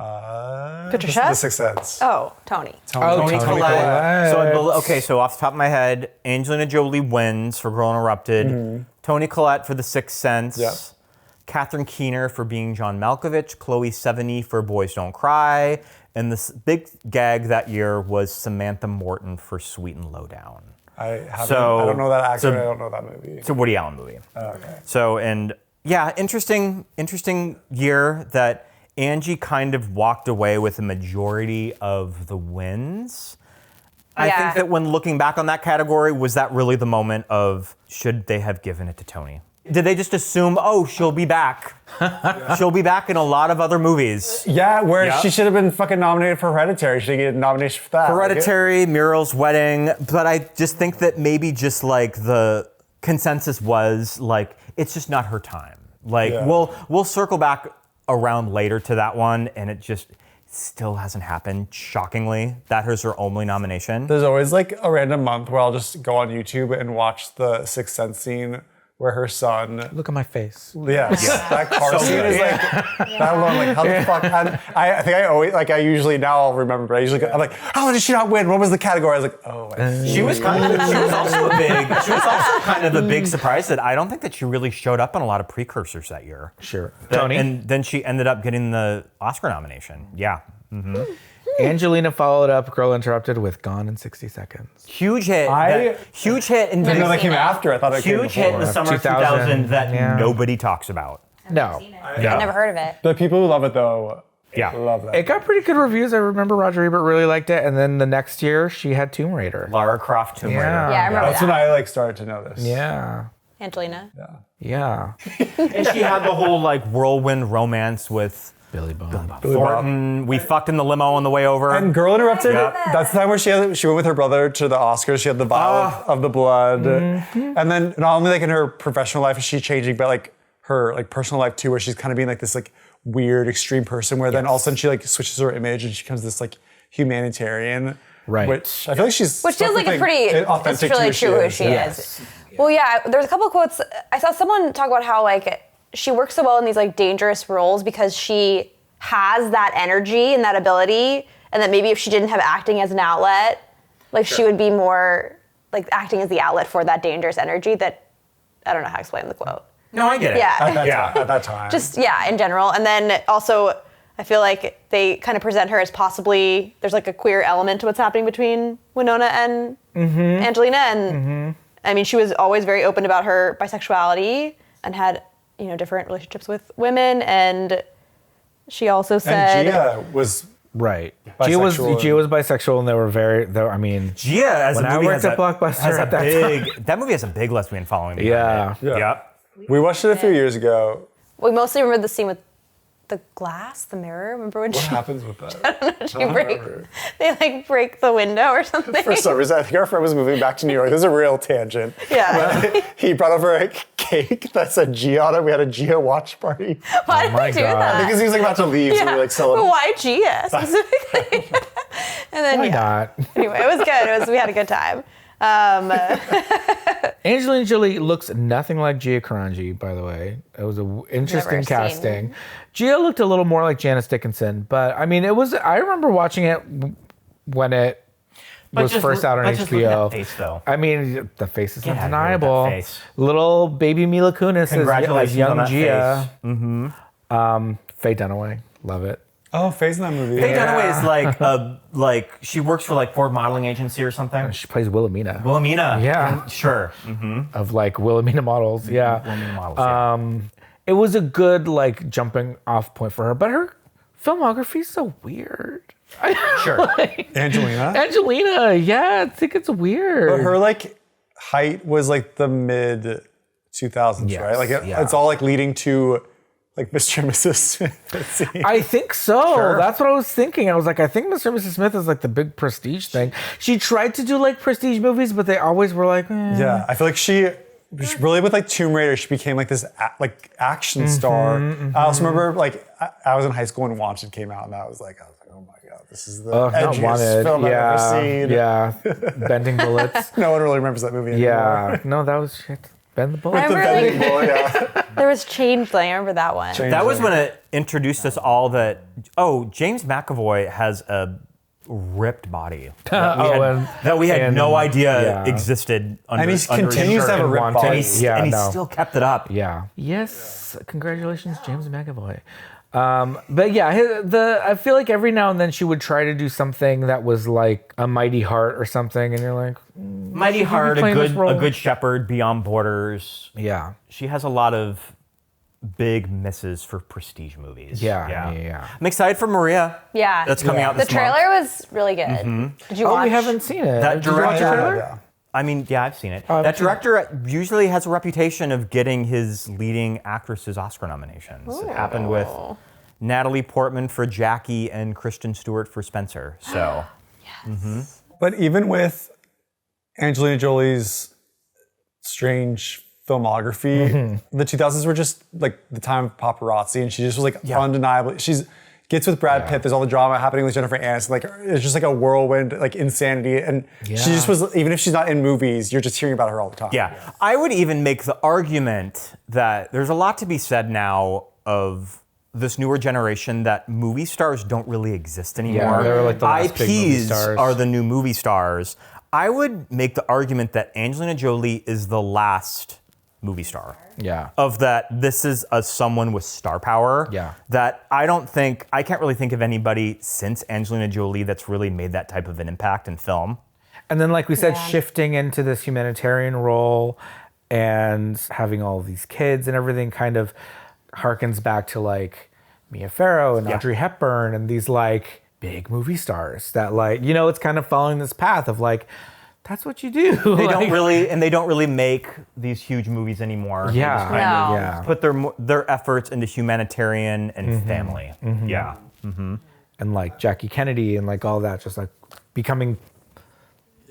Patricia? The Sixth Sense. Oh, Tony. Toni Toni Collette. Collette. So off the top of my head, Angelina Jolie wins for Girl Interrupted. Toni Collette for The Sixth Sense. Yep. Catherine Keener for Being John Malkovich. Chloe Sevigny for Boys Don't Cry. And the big gag that year was Samantha Morton for Sweet and Lowdown. I don't know that actor. I don't know that movie. It's a Woody Allen movie. Okay. So, and yeah, interesting year that Angie kind of walked away with a majority of the wins. I think that when looking back on that category, was that really the moment of should they have given it to Toni? Did they just assume, oh, she'll be back? She'll be back in a lot of other movies. Yeah, where she should have been fucking nominated for Hereditary. She didn't get a nomination for that. Hereditary, Muriel's Wedding, but I just think that maybe just like the consensus was like, it's just not her time. Like we'll circle back around later to that one, and it just still hasn't happened, shockingly. That is her only nomination. There's always like a random month where I'll just go on YouTube and watch the Sixth Sense scene where her son, Look at my face. that car scene is like, that alone, like, how the fuck, I think I always, like, I usually, now I'll remember, but I usually, I'm like, how did she not win? What was the category? I was like, oh, I see. She was also kind of a big surprise that I don't think that she really showed up on a lot of precursors that year. Sure. Tony? And then she ended up getting the Oscar nomination. Yeah. Angelina followed up Girl Interrupted with Gone in 60 Seconds. Huge hit. Huge hit. I didn't know that came after. I thought it came Huge hit in the summer of 2000 that nobody talks about. No. I've never heard of it. The people who love it, though, Yeah. love that. It got pretty good reviews. I remember Roger Ebert really liked it. And then the next year, she had Tomb Raider. Lara Croft Tomb Raider. Yeah, I remember That's that. when I like started to know this. Yeah. Angelina. Yeah. And she had the whole like whirlwind romance with Billy Bob. Thornton. We fucked in the limo on the way over. And Girl Interrupted, Yep. that's the time where she went with her brother to the Oscars. She had the vial of the blood. And then not only like in her professional life is she changing, but like her like personal life too, where she's kind of being like this like weird extreme person where then all of a sudden she like switches her image and she becomes this like humanitarian. Right. Which I feel like she's Which feels like a pretty authentic it's really to true who she is. Well, yeah, there's a couple of quotes. I saw someone talk about how like she works so well in these like dangerous roles because she has that energy and that ability, and that maybe if she didn't have acting as an outlet, like she would be more like acting as the outlet for that dangerous energy that I don't know how to explain the quote. No, I get it. Yeah. At that time. Just in general. And then also I feel like they kind of present her as possibly there's like a queer element to what's happening between Winona and Angelina. And I mean, she was always very open about her bisexuality and had, different relationships with women. And she also said... And Gia was... Right. Bisexual. Gia was bisexual, and they were very. I mean, Gia as when a movie I worked at Blockbuster that movie has a big lesbian following. Yeah. Yep. We watched it a few years ago. We mostly remember the scene with the glass, the mirror. Remember when What happens with that? they like break the window or something? For some reason, I think our friend was moving back to New York. This is a real tangent. Yeah. He brought over a cake that said Gia on it. We had a Gia watch party. Why did we do that? Because he was like about to leave, so we were like But celebrating. why Gia specifically? And then why not? Anyway, it was good. We had a good time. Angelina Jolie looks nothing like Gia Karanji, by the way. It was an interesting Never casting. seen. Gia looked a little more like Janice Dickinson, but I mean, I remember watching it when it was first out on but just look at HBO. that face, though. I mean, the face is Get out of here with that undeniable. face. Little baby Mila Kunis as Congratulations young on that Gia. face. Faye Dunaway, love it. Oh, Faye's in that movie. Faye Dunaway is like she works for like Ford Modeling Agency or something. She plays Wilhelmina. Wilhelmina. Yeah. Sure. Of like Wilhelmina models. Yeah. Wilhelmina models. Yeah. It was a good like jumping off point for her, but her filmography is so weird. Sure. Angelina, yeah, I think it's weird. but her like height was like the mid 2000s, Yes, right? Like yeah. it's all like leading to like Mr. and Mrs. Smith. I think so. Sure. That's what I was thinking. I was like, I think Mr. and Mrs. Smith is like the big prestige thing. She tried to do like prestige movies, but they always were like, Yeah, I feel like she really with like Tomb Raider, she became like this like action star. I also remember like I was in high school when Wanted came out, and I was like, oh my god, this is the not edgiest Wanted. film I've ever seen. Yeah, bending bullets. No one really remembers that movie anymore. Yeah, no, that was shit. Bend the bullet. The Remember, bending bullet, yeah. There was Changeling. I remember that one. That was when it introduced us all that, James McAvoy has a ripped body that we had no idea existed under, And he under continues his to have a shirt. ripped Wanted. body. And he no. still kept it up. Yeah. Yes. Congratulations, James McAvoy. But yeah, I feel like every now and then she would try to do something that was like a Mighty Heart or something, and you're like, Mighty Heart, a playing this role? good shepherd, Beyond Borders. yeah, She has a lot of big misses for prestige movies. yeah. I'm excited for Maria. Yeah. That's coming out The this month. trailer was really good. Did you Oh, watch? we haven't seen it. That Did you watch the director- trailer? Yeah. I mean, yeah, I've seen it. I've That seen it. director usually has a reputation of getting his leading actresses Oscar nominations. It happened with Natalie Portman for Jackie and Kristen Stewart for Spencer. So, But even with Angelina Jolie's strange filmography, the 2000s were just like the time of paparazzi, and she just was like undeniably. She's gets with Brad Pitt. There's all the drama happening with Jennifer Aniston. Like it's just like a whirlwind, like insanity. And she just was. Even if she's not in movies, you're just hearing about her all the time. yeah. I would even make the argument that there's a lot to be said now of this newer generation that movie stars don't really exist anymore. Yeah, they're like the last big movie IPs stars. are the new movie stars. I would make the argument that Angelina Jolie is the last movie star. Yeah. Of that, this is someone with star power. Yeah. That I can't really think of anybody since Angelina Jolie that's really made that type of an impact in film. And then, like we said, shifting into this humanitarian role and having all of these kids and everything kind of harkens back to like Mia Farrow and Audrey Hepburn and these like big movie stars that like, it's kind of following this path of like, that's what you do. They don't really make these huge movies anymore. They Yeah. just kind No. Yeah. of put their efforts into humanitarian and family. Yeah. And like Jackie Kennedy and like all that, just like becoming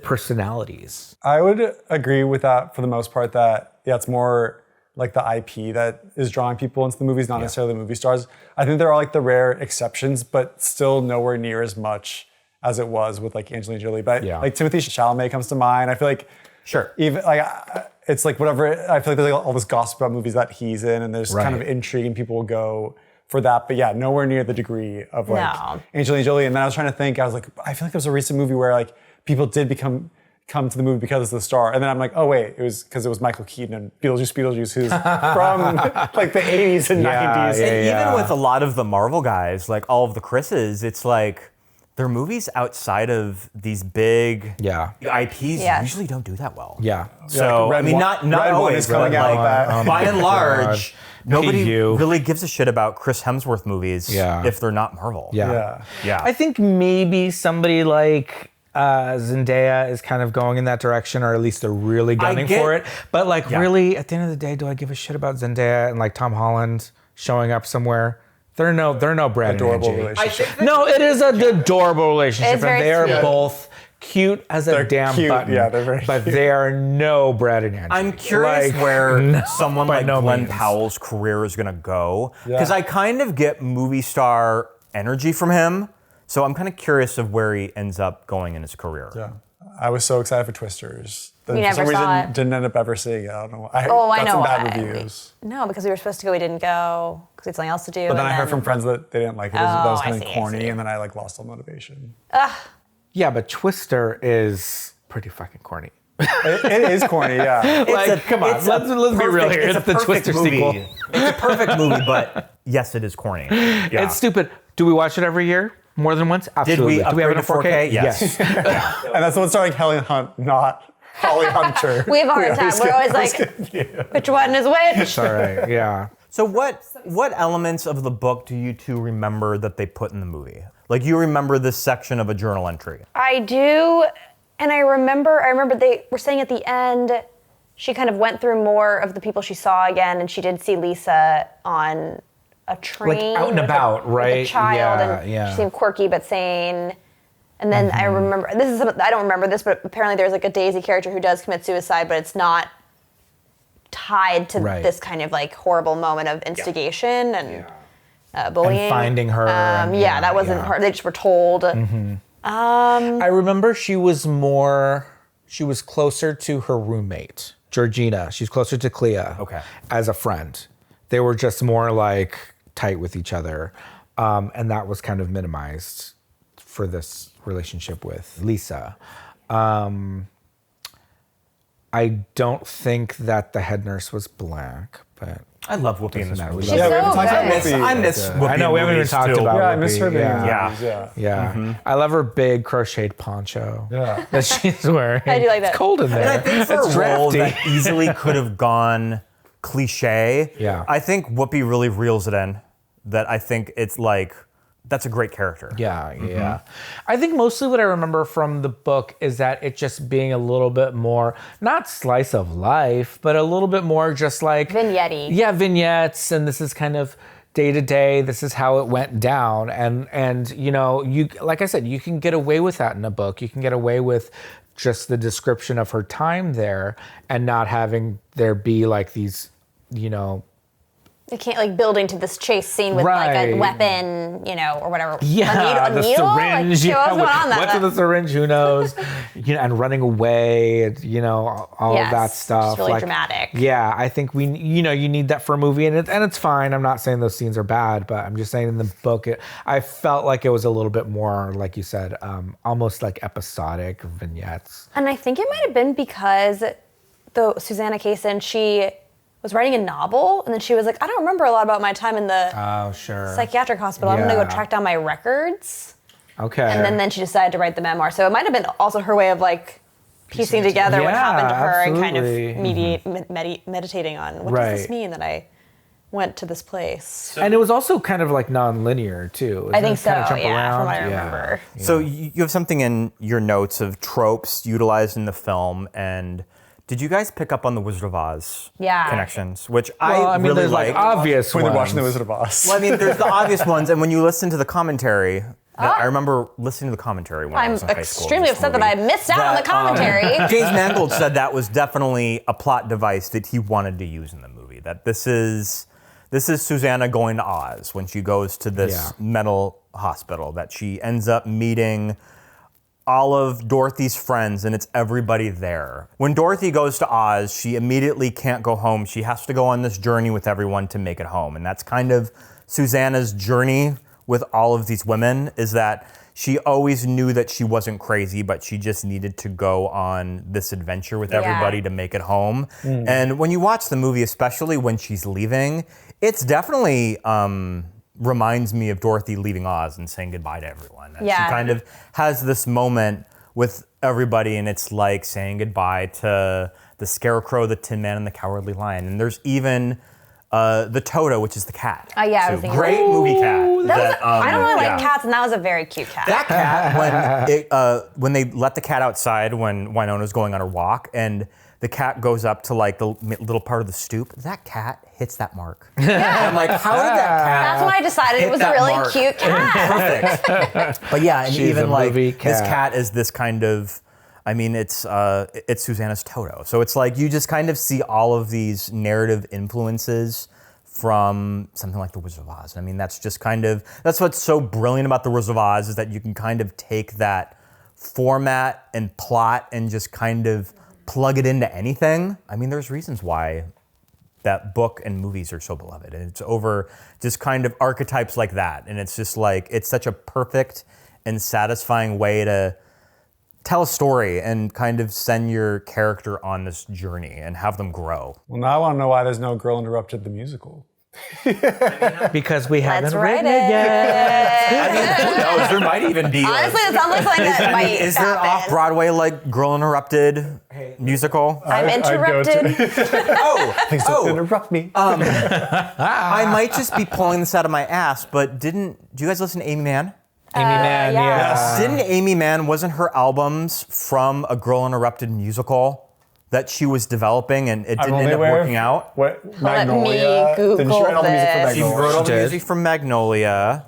personalities. I would agree with that for the most part. That it's more like the IP that is drawing people into the movies, not necessarily the movie stars. I think there are like the rare exceptions, but still nowhere near as much as it was with like Angelina Jolie. But like Timothée Chalamet comes to mind. I feel like even like it's like whatever. I feel like there's like all this gossip about movies that he's in, and there's kind of intrigue, and people will go for that. But yeah, nowhere near the degree of like Angelina Jolie. And then I was trying to think. I was like, I feel like there was a recent movie where like people did come to the movie because of the star. And then I'm like, oh wait, it was because it was Michael Keaton and Beetlejuice, who's from like the 80s and 90s. And even with a lot of the Marvel guys, like all of the Chris's, it's like their movies outside of these big IPs usually don't do that well. Yeah. So like I mean, not always, coming but out like, by and large, nobody PU. really gives a shit about Chris Hemsworth movies if they're not Marvel. Yeah. Yeah. I think maybe somebody like Zendaya is kind of going in that direction, or at least they're really gunning for it. But like really, at the end of the day, do I give a shit about Zendaya and like Tom Holland showing up somewhere? They're no Brad Adorable and Angie. relationship. No, it is an adorable relationship, It's and very they are sweet. both cute as a damn cute. button. Yeah, they're very but cute. they are no Brad and Angie. I'm curious Like, where someone by like no Glenn means. Powell's career is going to go. Because I kind of get movie star energy from him. So I'm kind of curious of where he ends up going in his career. Yeah. I was so excited for Twisters. Then We for some never saw reason, it. didn't end up ever seeing it. I don't know. I got know some bad why. reviews. No, because we were supposed to go. We didn't go because we had something else to do. But then and I heard from friends that they didn't like it. That was I kind of see, I corny, see. and then I like lost all motivation. Yeah, but Twister is pretty fucking corny. It is corny, yeah. Come on, let's be real here. It's the Twister sequel. It's a perfect movie, but yes, it is corny. Yeah. It's stupid. Do we watch it every year? More than once? Absolutely. Did we Do we have it in upgrade to 4K? Yes. And that's the one starring Helen Hunt, not Holly Hunter. We have a hard time. We're always like, which one is which? All right, yeah. So what elements of the book do you two remember that they put in the movie? Like, you remember this section of a journal entry. I do, and I remember they were saying at the end, she kind of went through more of the people she saw again, and she did see Lisa on a train. Like out and about, right? With a child, Yeah. She seemed quirky but sane. And then I remember, I don't remember this, but apparently there's like a Daisy character who does commit suicide, but it's not tied to this kind of like horrible moment of instigation and bullying. And finding her. That wasn't her. They just were told. I remember she was closer to her roommate, Georgina. She's closer to Clea as a friend. They were just more like tight with each other. And that was kind of minimized for this relationship with Lisa. I don't think that the head nurse was black, but I love Whoopi in this movie. She's so good. I miss Whoopi. I know we haven't even talked about Yeah, Whoopi. I miss her being Yeah. I love her big crocheted poncho that she's wearing. I do like that. It's cold in there. And I think for It's a role drafty. that easily could have gone cliche, I think Whoopi really reels it in. That I think it's like, that's a great character. Yeah. I think mostly what I remember from the book is that it just being a little bit more, not slice of life, but a little bit more just like... Vignette-y. Yeah, vignettes, and this is kind of day to day, this is how it went down. And you know, you like I said, you can get away with that in a book. You can get away with just the description of her time there and not having there be like these, you know... They can't like building to this chase scene with like a weapon, or whatever. Yeah, a needle? syringe. Like, what's going on? What's in the syringe? Who knows? And running away. And, all of that stuff. It's really dramatic. Yeah, I think you need that for a movie, and it's fine. I'm not saying those scenes are bad, but I'm just saying in the book, I felt like it was a little bit more, like you said, almost like episodic vignettes. And I think it might have been because Susanna Kaysen, she was writing a novel, and then she was like, I don't remember a lot about my time in the psychiatric hospital. I'm going to go track down my records. Okay. And then she decided to write the memoir. So it might have been also her way of like piecing together what happened to her and kind of meditating on what does this mean that I went to this place. And it was also kind of like non-linear too. I think so, kind of jump around? from what I remember. Yeah. So you have something in your notes of tropes utilized in the film, and did you guys pick up on the Wizard of Oz connections? Which I really there's like. Obvious when ones. they're watching the Wizard of Oz. Well, I mean, there's the obvious ones, and when you listen to the commentary, I remember listening to the commentary when I was in high school. I'm extremely upset that I missed out on the commentary. James Mangold said that was definitely a plot device that he wanted to use in the movie. That this is Susanna going to Oz when she goes to this mental hospital. That she ends up meeting all of Dorothy's friends, and it's everybody there. When Dorothy goes to Oz, she immediately can't go home. She has to go on this journey with everyone to make it home. And that's kind of Susanna's journey with all of these women, is that she always knew that she wasn't crazy, but she just needed to go on this adventure with everybody to make it home. And when you watch the movie, especially when she's leaving, it's definitely reminds me of Dorothy leaving Oz and saying goodbye to everyone. And she kind of has this moment with everybody, and it's like saying goodbye to the Scarecrow, the Tin Man, and the Cowardly Lion. And there's even the Toto, which is the cat. Oh yeah, I was thinking great movie cat. I don't really like cats, and that was a very cute cat. That cat, when they let the cat outside when Winona's going on her walk, and the cat goes up to like the little part of the stoop, that cat hits that mark. Yeah. I'm like, how did that cat? That's when I decided it was a really cute cat. Perfect. But yeah, and She's even like cat. this cat is this kind of, I mean, it's Susanna's Toto. So it's like you just kind of see all of these narrative influences from something like The Wizard of Oz. I mean, that's just kind of, that's what's so brilliant about The Wizard of Oz, is that you can kind of take that format and plot and just kind of plug it into anything. I mean, there's reasons why that book and movies are so beloved. And it's over just kind of archetypes like that. And it's just like, it's such a perfect and satisfying way to tell a story and kind of send your character on this journey and have them grow. Well, now I want to know why there's no Girl Interrupted the musical. Because we haven't Let's write written it yet. I mean, who knows? There might even be. Honestly, it sounds like something that might Is there an happen. off-Broadway like Girl Interrupted musical? I'm interrupted. Please don't interrupt me. I might just be pulling this out of my ass, but do you guys listen to Amy Mann? Amy Mann, yeah. yeah. Didn't Amy Mann, wasn't her albums from a Girl Interrupted musical that she was developing and it didn't end up working out? What? Let me Magnolia? Didn't she write all the music for Google She Magnolia? wrote all the did. music from Magnolia.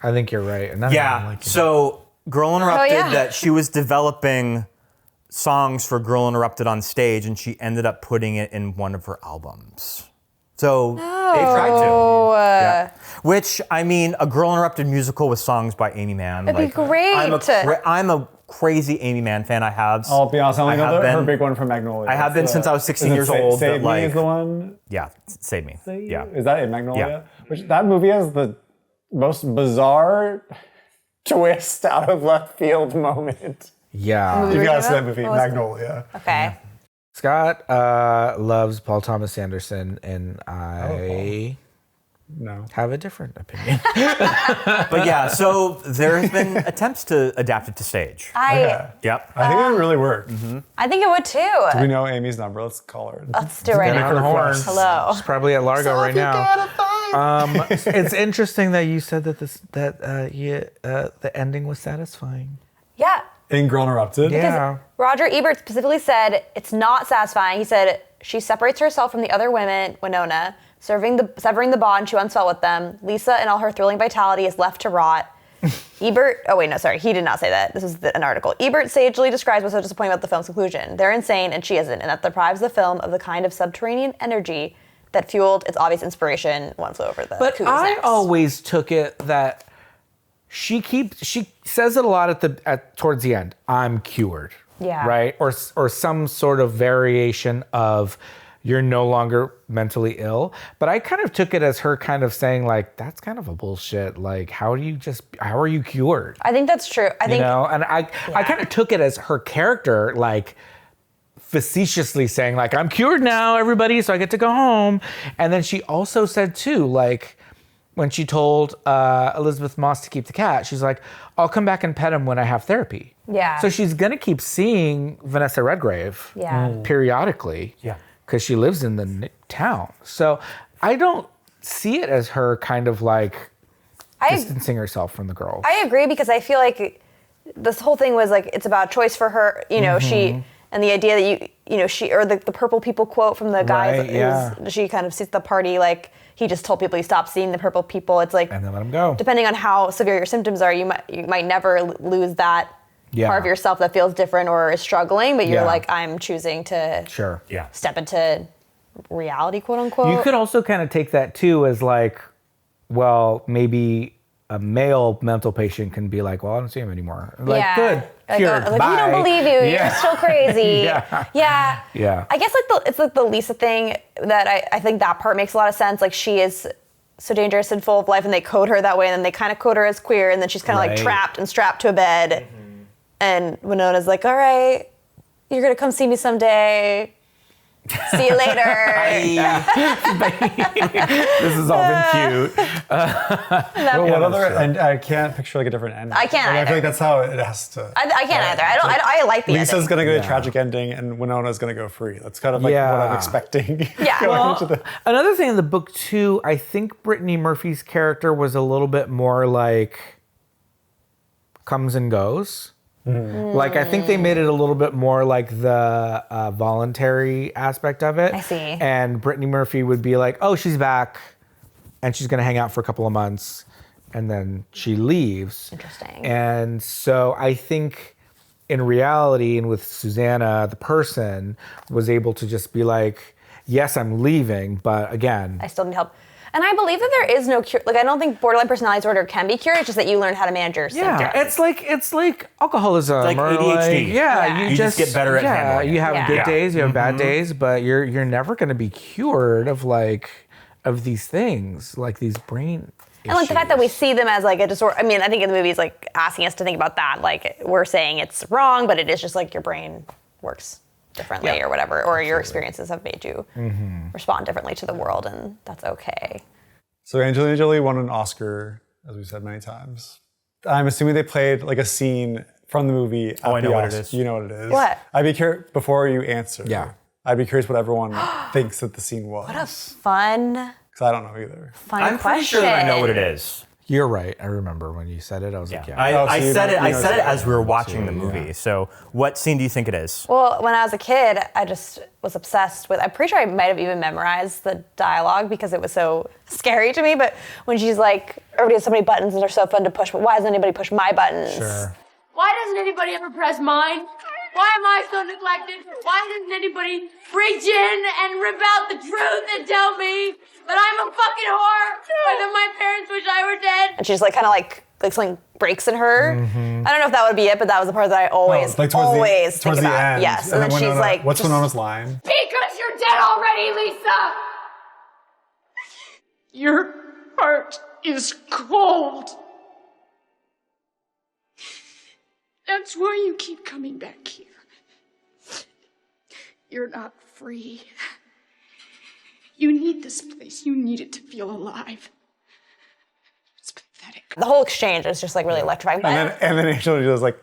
I think you're right. And that's Yeah, so Girl Interrupted, yeah. that she was developing songs for Girl Interrupted on stage and she ended up putting it in one of her albums. So they tried to. Yeah. Which, I mean, a Girl Interrupted musical with songs by Amy Mann. That'd be great. I'm a crazy Amy Mann fan. I'll be honest, I only know her big one from Magnolia. I have been since I was 16 years old. Save that, Me is the one? Yeah, Save Me. Yeah. Is that in Magnolia? Yeah. Which that movie has the most bizarre twist out of left field moment. Yeah. You gotta see that movie, What was it? Magnolia. Okay. Scott loves Paul Thomas Anderson, and I No. have a different opinion. But yeah, so there has been attempts to adapt it to stage. I Yep. I think it really worked. I think it would too. We know Amy's number. Let's call her. Let's do it right Get on the now. horn. Hello. She's probably at Largo right now. It's interesting that you said that the ending was satisfying. Yeah. In Girl Interrupted. Yeah. Roger Ebert specifically said it's not satisfying. He said she separates herself from the other women, Winona, severing the bond she once felt with them. Lisa, in all her thrilling vitality, is left to rot. Ebert, he did not say that. This is an article. Ebert sagely describes what's so disappointing about the film's conclusion. They're insane and she isn't, and that deprives the film of the kind of subterranean energy that fueled its obvious inspiration, One Flew Over the But Cuckoo's I Nest. always took it that she says it a lot towards the end. I'm cured. Yeah. Right? Or some sort of variation of you're no longer mentally ill. But I kind of took it as her kind of saying like, that's kind of a bullshit. Like, how are you cured? I think that's true. I think And I kind of took it as her character, like, facetiously saying like, I'm cured now, everybody, so I get to go home. And then she also said too, like, when she told Elizabeth Moss to keep the cat, she's like, I'll come back and pet him when I have therapy. Yeah. So she's gonna keep seeing Vanessa Redgrave periodically. Yeah. Because she lives in the town. So I don't see it as her kind of like distancing herself from the girls. I agree, because I feel like this whole thing was like, it's about choice for her, she, and the idea that the purple people quote from the guy Right, yeah. she kind of sees the party, like he just told people he stopped seeing the purple people. It's like, And then let them go. depending on how severe your symptoms are, you might never lose that part of yourself that feels different or is struggling, but you're like, I'm choosing to step into reality, quote unquote. You could also kind of take that too as like, well, maybe a male mental patient can be like, well, I don't see him anymore. Like, good, cured, like, bye. we don't believe you. You're still crazy. Yeah. I guess it's like the Lisa thing that I think that part makes a lot of sense. Like, she is so dangerous and full of life, and they code her that way, and then they kind of code her as queer, and then she's kind of like trapped and strapped to a bed. And Winona's like, all right, you're gonna come see me someday. See you later. This has all been cute. Well, what other? And I can't picture like a different ending. I can't Like, I either. feel like that's how it has to. I can't either. I like the Lisa's ending. gonna get a tragic ending, and Winona's gonna go free. That's kind of like what I'm expecting. Yeah. going into the- Another thing in the book too, I think Brittany Murphy's character was a little bit more like comes and goes. Like, I think they made it a little bit more like the voluntary aspect of it. I see. And Brittany Murphy would be like, oh, she's back and she's going to hang out for a couple of months and then she leaves. Interesting. And so I think in reality and with Susanna, the person was able to just be like, yes, I'm leaving, but again, I still need help. And I believe that there is no cure. Like, I don't think borderline personality disorder can be cured. It's just that you learn how to manage your symptoms. Yeah, it's like alcoholism, Like or ADHD. Yeah. You just get better at handling it. You have good Yeah. days, you have bad days, but you're never going to be cured of these things, like these brain. And like the fact that we see them as like a disorder. I mean, I think in the movie's like asking us to think about that. Like we're saying it's wrong, but it is just like your brain works differently or whatever, or your experiences have made you respond differently to the world, and that's okay. So Angelina Jolie won an Oscar, as we've said many times. I'm assuming they played like a scene from the movie. I know what it is. You know what it is. What? I'd be curious, before you answer. Yeah. I'd be curious what everyone thinks that the scene was. What a fun Because I don't know either. I'm question. pretty sure that I know what it is. You're right. I remember when you said it. I was like, yeah. I so you said know- it. I you know said it exactly as we were what it is, watching the movie. So, what scene do you think it is? Well, when I was a kid, I just was obsessed with. I'm pretty sure I might have even memorized the dialogue because it was so scary to me. But when she's like, "Everybody has so many buttons and they're so fun to push, but why doesn't anybody push my buttons?" Sure. Why doesn't anybody ever press mine? Why am I so neglected? Why doesn't anybody reach in and rip out the truth and tell me that I'm a fucking whore or that my parents wish I were dead? And she's like, kind of like something breaks in her. I don't know if that would be it, but that was the part that I always, Like always think towards the about. end. Yes, and then she's Winona, like, what's just- Winona's line? Because you're dead already, Lisa! Your heart is cold. That's why you keep coming back here. You're not free. You need this place. You need it to feel alive. It's pathetic. The whole exchange is just like really electrifying. And then Angelina Jolie's like,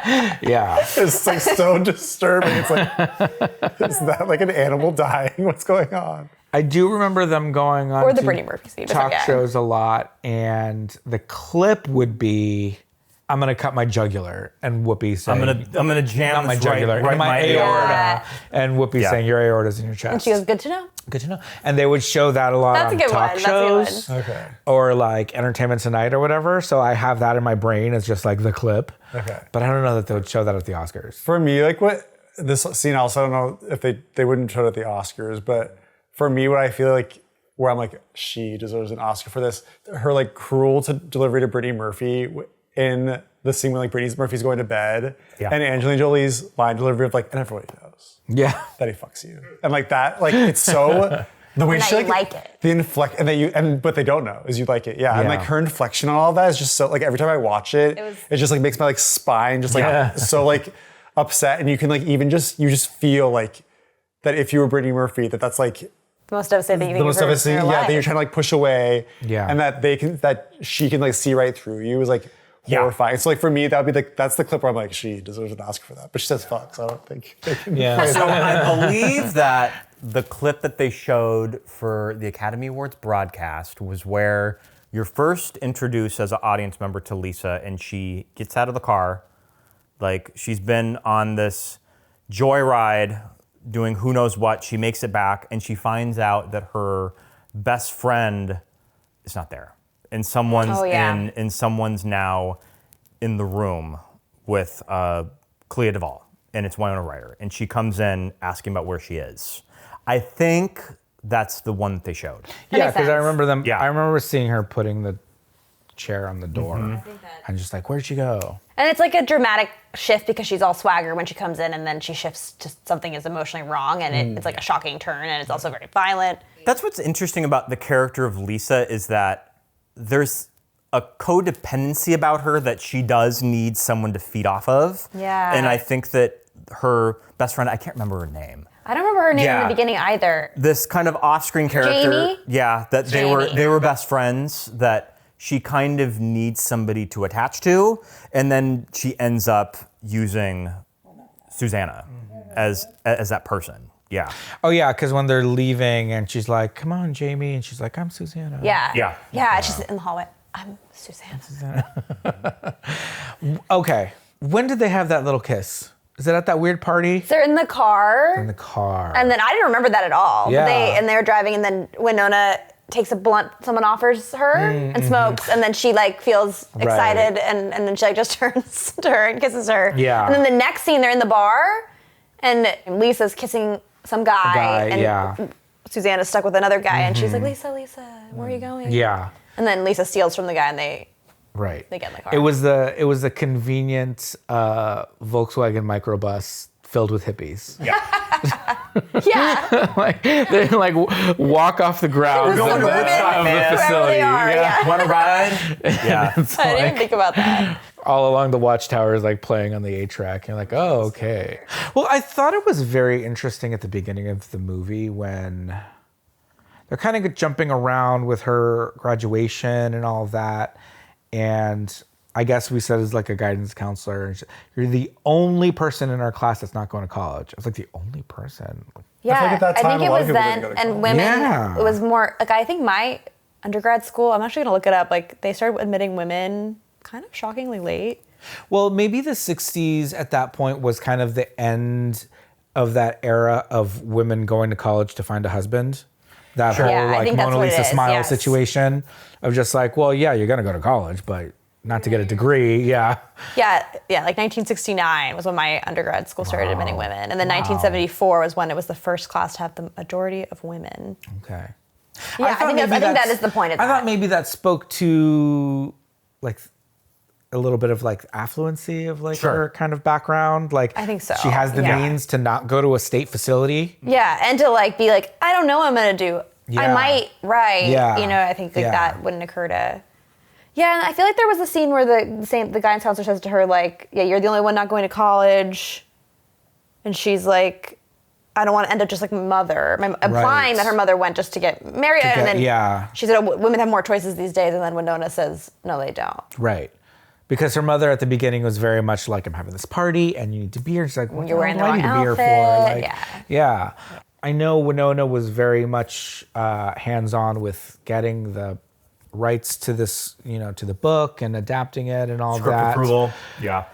"Ah!" Yeah. It's like so disturbing. It's like, is that like an animal dying? What's going on? I do remember them going on Or the to Brittany Murphy scene, talk yeah. shows a lot, and the clip would be, "I'm gonna cut my jugular," and Whoopi saying, I'm gonna jam "Not my this jugular, right my aorta." aorta," Yeah. and Whoopi Yeah. saying, "Your aorta's in your chest." And she goes, good to know. "Good to know." And they would show that a lot That's on a good talk one. That's a good shows, one. Okay. or like Entertainment Tonight or whatever. So I have that in my brain as just like the clip. Okay. But I don't know that they would show that at the Oscars. For me, like what this scene also, I don't know if they wouldn't show it at the Oscars, but for me, what I feel like where I'm like, she deserves an Oscar for this. Her like cruel to delivery to Brittany Murphy in the scene when like Brittany Murphy's going to bed, and Angelina Jolie's line delivery of like, and everybody knows Yeah. that he fucks you, and like that, like it's so the way And she that you like it. the inflect, and that you and but they don't know is you like it, and like her inflection on all of that is just so like every time I watch it, it just like makes my like spine just like so like upset, and you can like even just you just feel like that if you were Brittany Murphy that's like. The most devastating thing The you've most heard in devastating, your yeah, life. that you're trying to like push away, Yeah. and that she can like see right through you is like horrifying. So like for me, that would be that's the clip where I'm like, she deserves an Oscar for that, but she says fuck, so I don't think they can. Yeah. So I believe that the clip that they showed for the Academy Awards broadcast was where you're first introduced as an audience member to Lisa, and she gets out of the car, like she's been on this joyride doing who knows what. She makes it back, and she finds out that her best friend is not there, and someone's and someone's now in the room with Clea Duvall, and it's Winona Ryder, and she comes in asking about where she is. I think that's the one that they showed. Yeah, makes because I sense. remember them. Yeah. I remember seeing her putting the chair on the door, and just like, "Where'd she go?" And it's like a dramatic shift because she's all swagger when she comes in, and then she shifts to something is emotionally wrong, and it's like a shocking turn, and it's also very violent. That's what's interesting about the character of Lisa is that there's a codependency about her that she does need someone to feed off of. Yeah. And I think that her best friend, I can't remember her name. I don't remember her name in Yeah. the beginning either. This kind of off-screen character. Jamie? Yeah, that Jamie. they were best friends, that she kind of needs somebody to attach to, and then she ends up using Susanna as that person. Yeah. Oh yeah, because when they're leaving, and she's like, "Come on, Jamie," and she's like, "I'm Susanna." Yeah. Yeah. Yeah, she's in the hallway. I'm Susanna. Okay. When did they have that little kiss? Is it at that weird party? They're in the car. In the car. And then I didn't remember that at all. Yeah. But they were driving, and then Winona takes a blunt someone offers her and smokes, and then she like feels excited, and then she like just turns to her and kisses her. Yeah. And then the next scene, they're in the bar, and Lisa's kissing some guy, and yeah. Susanna's stuck with another guy, and she's like, Lisa, where are you going? Yeah. And then Lisa steals from the guy, and they Right. They get in the car. It was the convenient Volkswagen microbus filled with hippies. Yeah. Yeah. Like they like walk off the ground Going to Woodstock, of man. the facility. Wherever they are, yeah. Want to ride? Yeah. It's I didn't like even think about that. all along the watchtower is like playing on the 8-track. You're like, oh, okay. Well, I thought it was very interesting at the beginning of the movie when they're kind of jumping around with her graduation and all of that. And I guess we said as like a guidance counselor, and you're the only person in our class that's not going to college. I was like, the only person. Yeah, I feel like at that I time, think a it lot was of people then, didn't go to and college. women. Yeah. It was more like I think my undergrad school. I'm actually gonna look it up. Like they started admitting women kind of shockingly late. Well, maybe the 60s at that point was kind of the end of that era of women going to college to find a husband. That whole Yeah, I like think that's Mona what it Lisa is, Smile yes. situation of just like, well, yeah, you're gonna go to college, but not to get a degree. Yeah. Yeah, like 1969 was when my undergrad school started admitting women, and then 1974 was when it was the first class to have the majority of women. Okay. Yeah, I think that is the point of I that. thought maybe that spoke to like a little bit of like affluency of like her kind of background. Like I think so, she has the yeah. means to not go to a state facility. Yeah, and to like be like, I don't know what I'm gonna do. Yeah. I might write. Yeah. You know, I think like Yeah. that wouldn't occur to. Yeah, and I feel like there was a scene where the guidance counselor says to her like, yeah, you're the only one not going to college, and she's like, I don't want to end up just like my mother, implying that her mother went just to get married, and then she said, oh, women have more choices these days, and then Winona says, no, they don't. Right. Because her mother at the beginning was very much like, I'm having this party and you need to be here. She's like, what You're wearing do the I need wrong to be here for? outfit, Like, yeah. I know Winona was very much hands-on with getting the rights to this, you know, to the book and adapting it and all Script that. approval. Yeah.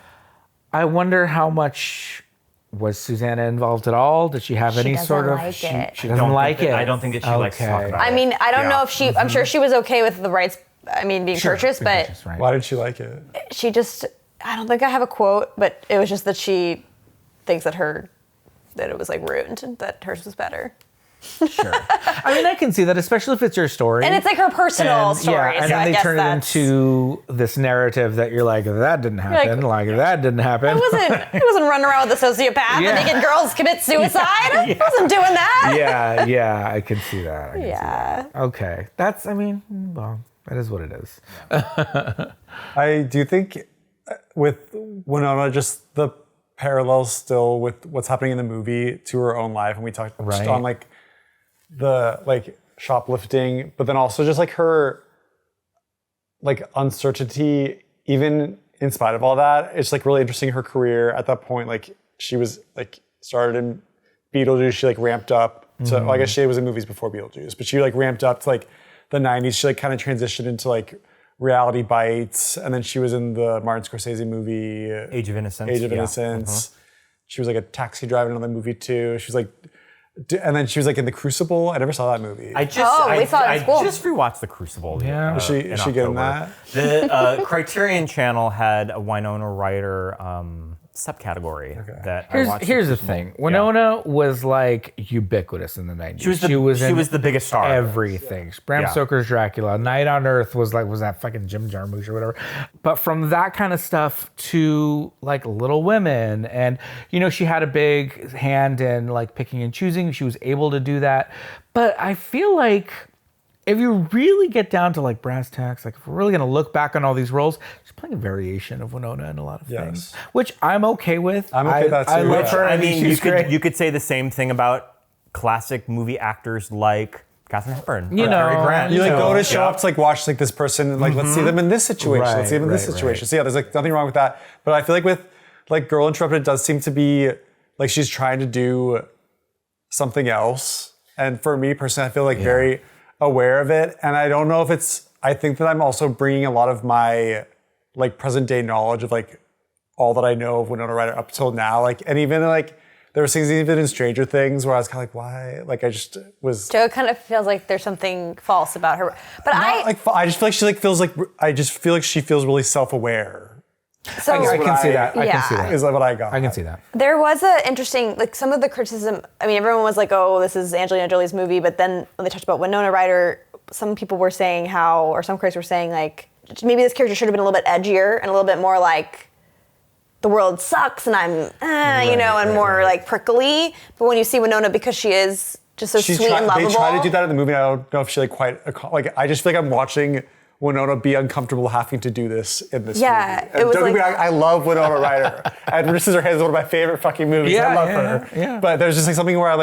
I wonder how much was Susanna involved at all? Did she have any doesn't sort of? like it. She doesn't like it. I don't think that she likes to talk about it. I mean, I don't know if she. Mm-hmm. I'm sure she was okay with the rights. I mean, being purchased, but right. Why did she like it? she just. I don't think I have a quote, but it was just that she thinks that it was like ruined, and that hers was better. Sure. I mean, I can see that, especially if it's your story. And it's like her personal story. Yeah, and so then I they guess turn it that's, into this narrative that you're like, that didn't happen, that didn't happen. He wasn't running around with a sociopath Yeah. and making girls commit suicide. I wasn't doing that. yeah, I can see that. I can see Yeah. that. Okay. That's, I mean, well, that is what it is. I do think with Winona, just the parallels still with what's happening in the movie to her own life, and we talked just on like the like shoplifting, but then also just like her like uncertainty, even in spite of all that. It's like really interesting her career at that point. Like she was like started in Beetlejuice, she like ramped up to, well, I guess she was in movies before Beetlejuice, but she like ramped up to like the 90s. She like kind of transitioned into like Reality Bites, and then she was in the Martin Scorsese movie Age of Innocence. Age of Innocence. She was like a taxi driver in another movie too. She was like, and then she was like in The Crucible. I never saw that movie. we saw it in school. I just rewatched The Crucible. Yeah. Is she good in that? The Criterion Channel had a Winona Ryder subcategory that I watched. Here's the thing. Winona was like ubiquitous in the 90s. She was the biggest star. Everything. Bram Stoker's Dracula, Night on Earth was that fucking Jim Jarmusch or whatever. But from that kind of stuff to like Little Women, and you know, she had a big hand in like picking and choosing. She was able to do that. But I feel like if you really get down to like brass tacks, like if we're really gonna look back on all these roles, she's playing a variation of Winona in a lot of things, which I'm okay with. I'm okay with that too. I love her. I mean, she's great. you could say the same thing about classic movie actors like Katharine Hepburn, You or know, Cary Grant. You like go to show up to like watch like this person and like let's see them in this situation. Let's see them in this Right, situation. right. So yeah, there's like nothing wrong with that. But I feel like with like Girl Interrupted, it does seem to be like she's trying to do something else. And for me personally, I feel like very aware of it. And I don't know if it's, I think that I'm also bringing a lot of my like present day knowledge of like all that I know of Winona Ryder up till now. Like, and even like, there were things even in Stranger Things where I was kind of like, why? Like I just was. Joe kind of feels like there's something false about her. But I just feel like she like feels like, I just feel like she feels really self-aware. so I can see that. I can see Yeah. that. Is like what I got. I can see that. There was a interesting, like some of the criticism, I mean, everyone was like, oh, this is Angelina Jolie's movie, but then when they talked about Winona Ryder, some people were saying or some critics were saying like, maybe this character should have been a little bit edgier and a little bit more like the world sucks and I'm, and more like prickly. But when you see Winona, because she is just so sweet and lovable. They try to do that in the movie. I don't know if she I just feel like I'm watching Winona be uncomfortable having to do this in this movie. Yeah, it was don't get me wrong, I love Winona Ryder. And Versus Her Hands is one of my favorite fucking movies. I love her. Yeah. But there's just like something where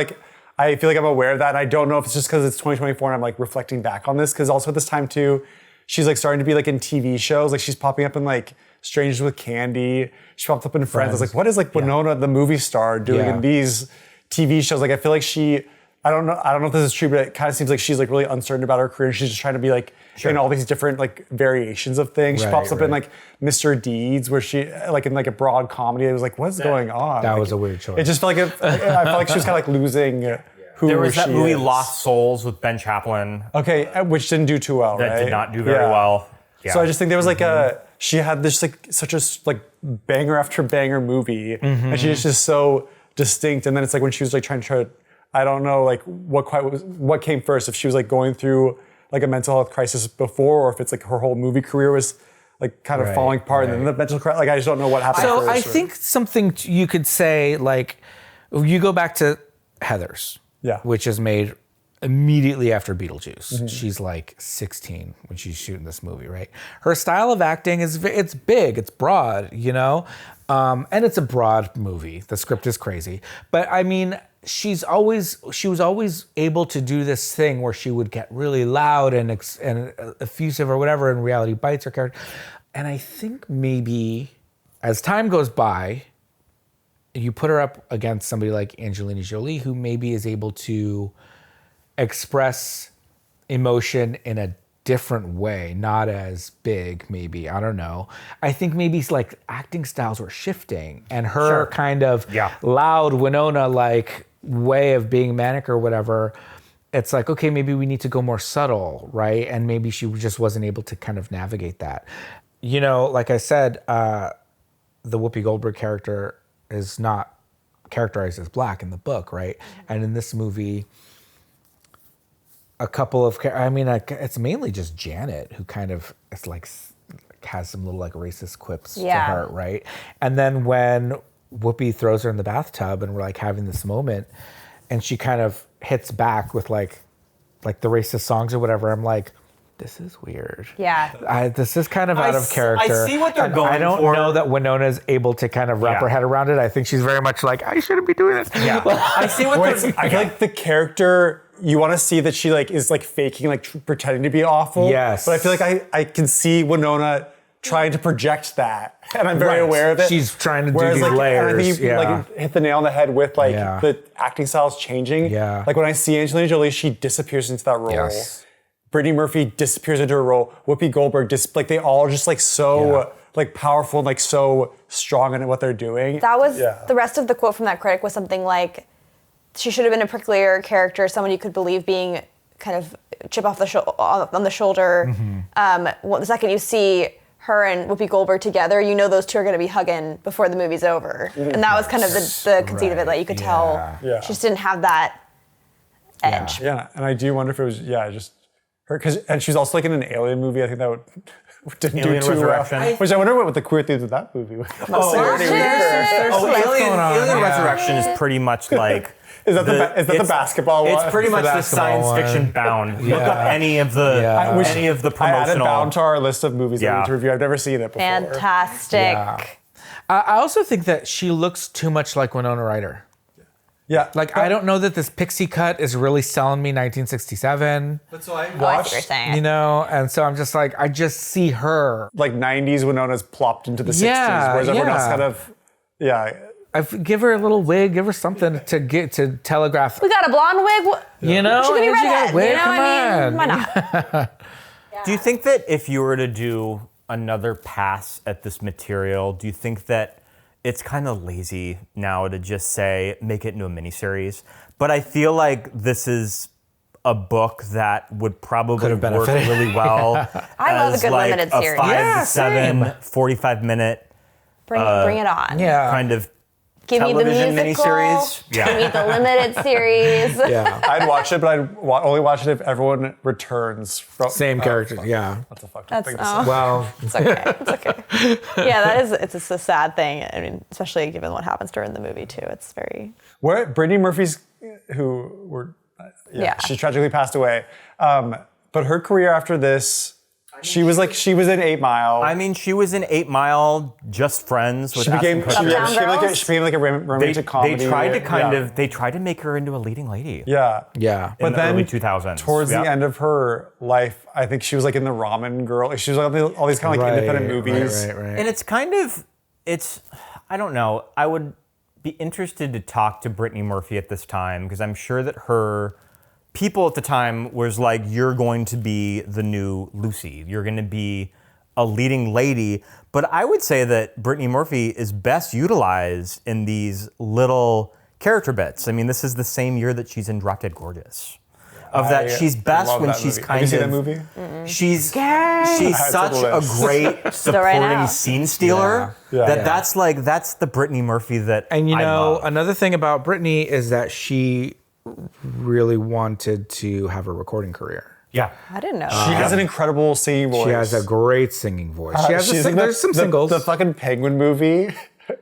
I feel like I'm aware of that, and I don't know if it's just because it's 2024 and I'm like reflecting back on this, because also at this time too, she's like starting to be like in TV shows. Like she's popping up in like Strangers with Candy. She popped up in Friends. I was like, what is like Winona, the movie star, doing in these TV shows? Like I feel like I don't know if this is true, but it kind of seems like she's like really uncertain about her career. She's just trying to be like in all these different like variations of things. She pops up in like Mr. Deeds, where she like in like a broad comedy. It was like, what's going on? That like, was a weird choice. It just felt like I felt like she was kind of like losing who There was that she movie is. Lost Souls with Ben Chaplin. Okay, which didn't do too well, That right? did not do very well. Yeah. So I just think there was like she had this like such a like banger after banger movie, and she was just so distinct. And then it's like when she was like trying to I don't know like what came first, if she was like going through like a mental health crisis before, or if it's like her whole movie career was like kind of falling apart, and then the mental crisis, like I just don't know what happened So first. I think something you could say, like, you go back to Heathers, which is made immediately after Beetlejuice. She's like 16 when she's shooting this movie, right? Her style of acting it's big, it's broad, and it's a broad movie. The script is crazy, but I mean, she was always able to do this thing where she would get really loud and effusive or whatever, and reality bites her character. And I think maybe as time goes by, you put her up against somebody like Angelina Jolie, who maybe is able to express emotion in a different way, not as big, maybe. I don't know. I think maybe like acting styles were shifting, and her kind of loud Winona like way of being manic or whatever, it's like, okay, maybe we need to go more subtle, right? And maybe she just wasn't able to kind of navigate that. Like I said, the Whoopi Goldberg character is not characterized as black in the book, right? And in this movie, it's mainly just Janet who kind of is like has some little like racist quips to her, right? And then when Whoopi throws her in the bathtub and we're like having this moment, and she kind of hits back with like the racist songs or whatever, I'm like, this is weird. Yeah. This is kind of out of character. I see what they're going for. I don't know that Winona's able to kind of wrap her head around it. I think she's very much like, I shouldn't be doing this. Yeah. I see what I feel like the character, you want to see that she like is like faking, like pretending to be awful. Yes. But I feel like I can see Winona trying to project that, and I'm very aware of it. She's trying to do Whereas, these like, layers. And I think you like hit the nail on the head with like the acting styles changing. Yeah. Like when I see Angelina Jolie, she disappears into that role. Yes. Brittany Murphy disappears into her role. Whoopi Goldberg like they all just like so like powerful and like so strong in what they're doing. That was the rest of the quote from that critic was something like, she should have been a pricklier character, someone you could believe being kind of chip off the on the shoulder. The second you see her and Whoopi Goldberg together, those two are going to be hugging before the movie's over. And that was kind of the conceit of it, that you could tell she just didn't have that edge. Yeah, and I do wonder if it was just her, and she's also like in an Alien movie. I think that didn't Alien do too Resurrection. well. Which I wonder what the queer themes of that movie was. Alien Resurrection is pretty much like. Is that the basketball one? It's pretty much the basketball science fiction bound. Look up any of the promotional. I added bound to our list of movies that we need to review. I've never seen it before. Fantastic. Yeah. I also think that she looks too much like Winona Ryder. Yeah. Like, I don't know that this pixie cut is really selling me 1967. But so I I see watched, what you're saying. And so I'm just like, I just see her. like 90s Winona's plopped into the 60s, whereas everyone else kind of, Give her a little wig, give her something to telegraph. We got a blonde wig. She could be got a redhead. wig, Come on. Why not? Do you think that if you were to do another pass at this material, do you think that it's kind of lazy now to just say, make it into a miniseries? But I feel like this is a book that would probably work really well. I love a good like limited series. A 5 to 7, 45-minute Bring it on. Yeah. kind of Give me the television musical. miniseries. Yeah. Give me the limited series. Yeah. I'd watch it, but I'd only watch it if everyone returns from Same character. Yeah. That's a fucked up That's thing to say. Well, It's okay. It's okay. Yeah, it's just a sad thing. I mean, especially given what happens during the movie too. It's very. What Brittany Murphy's, she tragically passed away. But her career after this, she was in 8 Mile. I mean, she was in 8 Mile, Just Friends with she became Ashton Kutcher. she became like a romantic comedy. They tried to make her into a leading lady. Yeah. yeah. In But the then early 2000s. towards Yeah. the end of her life, I think she was like in the Ramen Girl. She was like all these kind of like independent movies. Right. And I don't know. I would be interested to talk to Brittany Murphy at this time because I'm sure that her people at the time was like, you're going to be the new Lucy. You're going to be a leading lady. But I would say that Brittany Murphy is best utilized in these little character bits. I mean, this is the same year that she's in Drop Dead Gorgeous. She's best love when that she's movie. kind Have you of. seen that movie? She's It's such on the a list. great supporting now. scene stealer that's the Brittany Murphy that And I love. another thing about Brittany is that she really wanted to have a recording career. Yeah. I didn't know. She has an incredible singing voice. She has a great singing voice. She has she's in there's some singles. The fucking Penguin movie.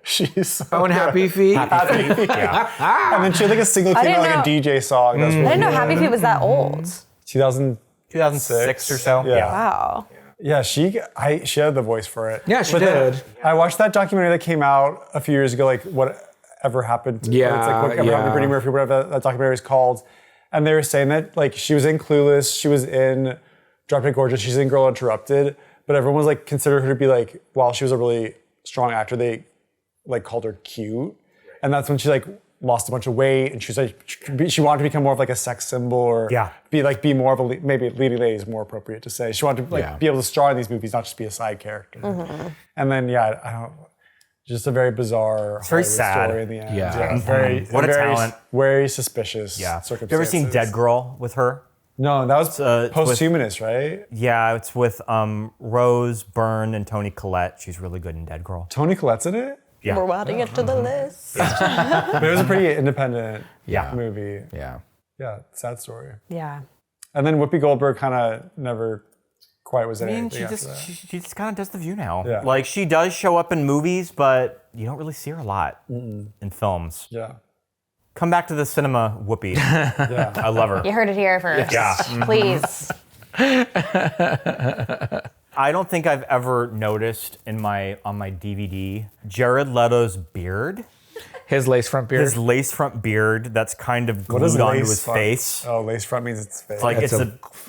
She's so Oh, and Happy Feet. Yeah. And then she had like a single came didn't out like a DJ song. That was I really didn't know good. Happy Feet was that old. 2006 or so. Yeah. Wow. Yeah, she had the voice for it. Yeah, she But then did. I watched that documentary that came out a few years ago, like Whatever Happened to Yeah, it's like Whatever Happened to Brittany Murphy, whatever that documentary is called. And they were saying that like she was in Clueless, she was in Drop Dead Gorgeous, she's in Girl Interrupted, but everyone was like considered her to be like, while she was a really strong actor, they like called her cute. And that's when she like lost a bunch of weight and she was like, she wanted to become more of like a sex symbol or be more of a, maybe leading lady is more appropriate to say. She wanted to like be able to star in these movies, not just be a side character. And then I don't, just a very bizarre very Hollywood sad. story in the end. Yeah. Very, What a very, talent. Very suspicious circumstances. Have you ever seen Dead Girl with her? No, that was it's Posthumanist, right? Yeah, it's with Rose Byrne and Toni Collette. She's really good in Dead Girl. Toni Collette's in it? Yeah. We're adding it to the list. But it was a pretty independent movie. Yeah. Yeah, sad story. Yeah. And then Whoopi Goldberg kind of never quite was in I mean, anything she after that. just kind of does The View now. Yeah. Like, she does show up in movies, but you don't really see her a lot in films. Yeah. Come back to the cinema, Whoopi. I love her. You heard it here first. Yeah. Please. I don't think I've ever noticed on my DVD Jared Leto's beard. His lace front beard. His lace front beard that's kind of What is glued onto lace his front? face. Oh, lace front means it's fake. Like it's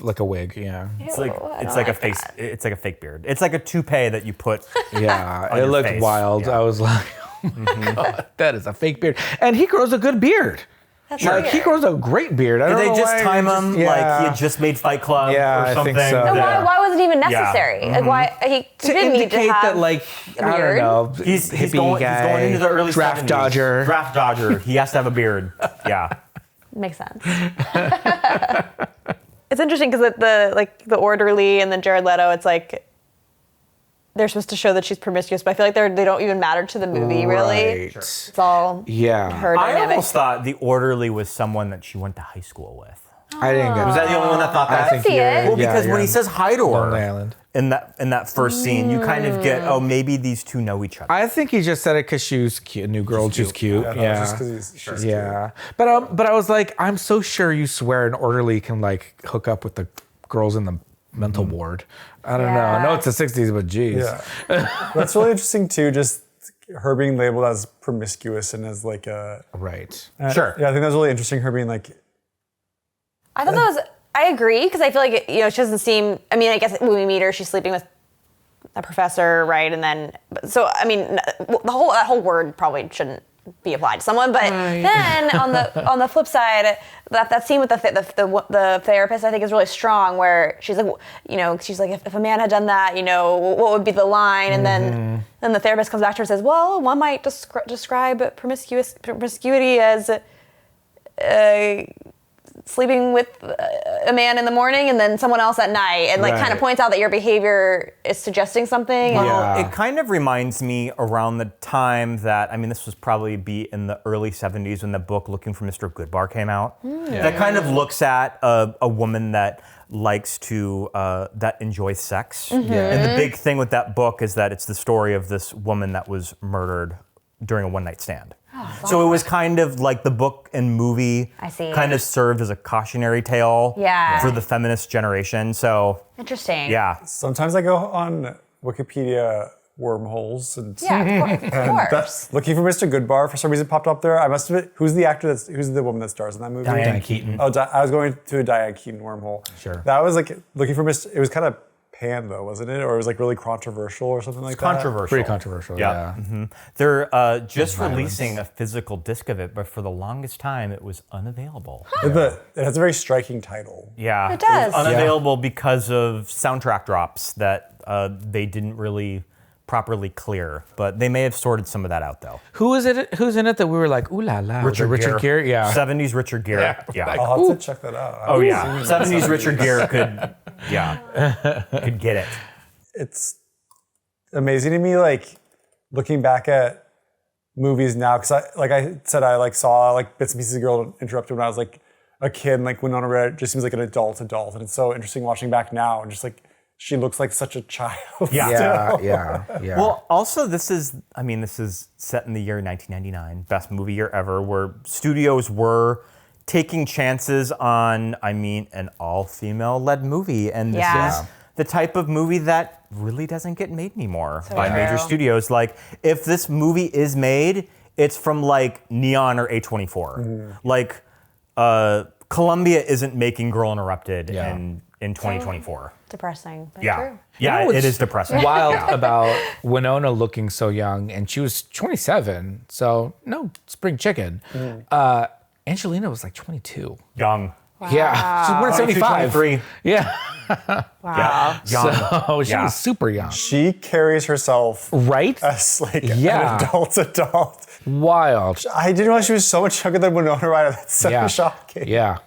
like a wig, yeah. it's like a face. It's like a fake beard. It's like a toupee that you put. Yeah, On it your looked face. wild. Yeah. I was like, oh my God, that is a fake beard. And he grows a good beard. That's Like, he grows a great beard. I Did don't they know just why time he him just- like yeah. he had just made Fight Club Yeah, or I something? think so. And Yeah. why was it even necessary? Like why to he didn't need to indicate have that, like, I don't beard? know, He's hippie going guy, into the early draft 70s. dodger. Draft dodger. He has to have a beard. Yeah. Makes sense. It's interesting because the orderly and then Jared Leto, it's like they're supposed to show that she's promiscuous, but I feel like they don't even matter to the movie really. Right. It's all her I dynamic. almost thought the orderly was someone that she went to high school with. I didn't get Was that the only one that thought that? I think see you're, it. Well, because when he says hi to Lonely her Island. in that first scene, you kind of get, oh, maybe these two know each other. I think he just said it because she was cute. A new girl, just cute. Yeah, no, Yeah. just 'cause she's Yeah. But I was like, I'm so sure you swear an orderly can like hook up with the girls in the mental ward. I don't know. I know it's the 60s, but geez. Yeah. That's really interesting too, just her being labeled as promiscuous and as like a... Right. Sure. Yeah, I think that's really interesting, her being like... I thought that was. I agree because I feel like she doesn't seem. I mean, I guess when we meet her, she's sleeping with a professor, right? And then, so I mean, that whole word probably shouldn't be applied to someone. But then on the flip side, that scene with the therapist, I think is really strong. Where she's like, she's like, if a man had done that, what would be the line? And then the therapist comes back to her and says, well, one might describe promiscuity as sleeping with a man in the morning and then someone else at night, and like kind of points out that your behavior is suggesting something. Well, it kind of reminds me around the time that, I mean, this was probably be in the early 70s when the book Looking for Mr. Goodbar came out. That kind of looks at a woman that likes to, that enjoys sex. And the big thing with that book is that it's the story of this woman that was murdered during a one-night stand. So it was kind of like the book and movie kind of served as a cautionary tale for the feminist generation. So interesting. Yeah. Sometimes I go on Wikipedia wormholes and, of course. Looking for Mr. Goodbar for some reason popped up there. I must have. Who's the woman that stars in that movie? Diane Keaton. Oh, I was going to a Diane Keaton wormhole. Sure. That was like looking for Mr. It was kind of pan though, wasn't it? Or it was like really controversial or something like that. Controversial. Pretty controversial, yeah. They're just releasing a physical disc of it, but for the longest time, it was unavailable. It has a very striking title. Yeah, it does. was unavailable because of soundtrack drops that they didn't really properly clear, but they may have sorted some of that out though. Who's in it that we were like, ooh la la? Richard Gere? Yeah. 70s Richard Gere. Yeah. I'll have to check that out. Oh yeah. 70s Richard Gere could get it. It's amazing to me, like looking back at movies now, because I saw like bits and pieces of Girl Interrupted when I was like a kid, and like Winona Ryder just seems like an adult, and it's so interesting watching back now and just like she looks like such a child. Yeah. Well, also this is set in the year 1999, best movie year ever, where studios were taking chances on, an all-female led movie, and this is the type of movie that really doesn't get made anymore by major studios. Like, if this movie is made, it's from like Neon or A24. Like, Columbia isn't making Girl Interrupted in 2024. Depressing, but true. You know, it is depressing. Wild about Winona looking so young, and she was 27, so no spring chicken. Angelina was like 22. Young. Wow. Yeah, she's born in 75. 23. Yeah. Wow. Young. So she was super young. She carries herself Right? as like an adult. Wild. I didn't realize she was so much younger than Winona Ryder. That's so shocking. Yeah.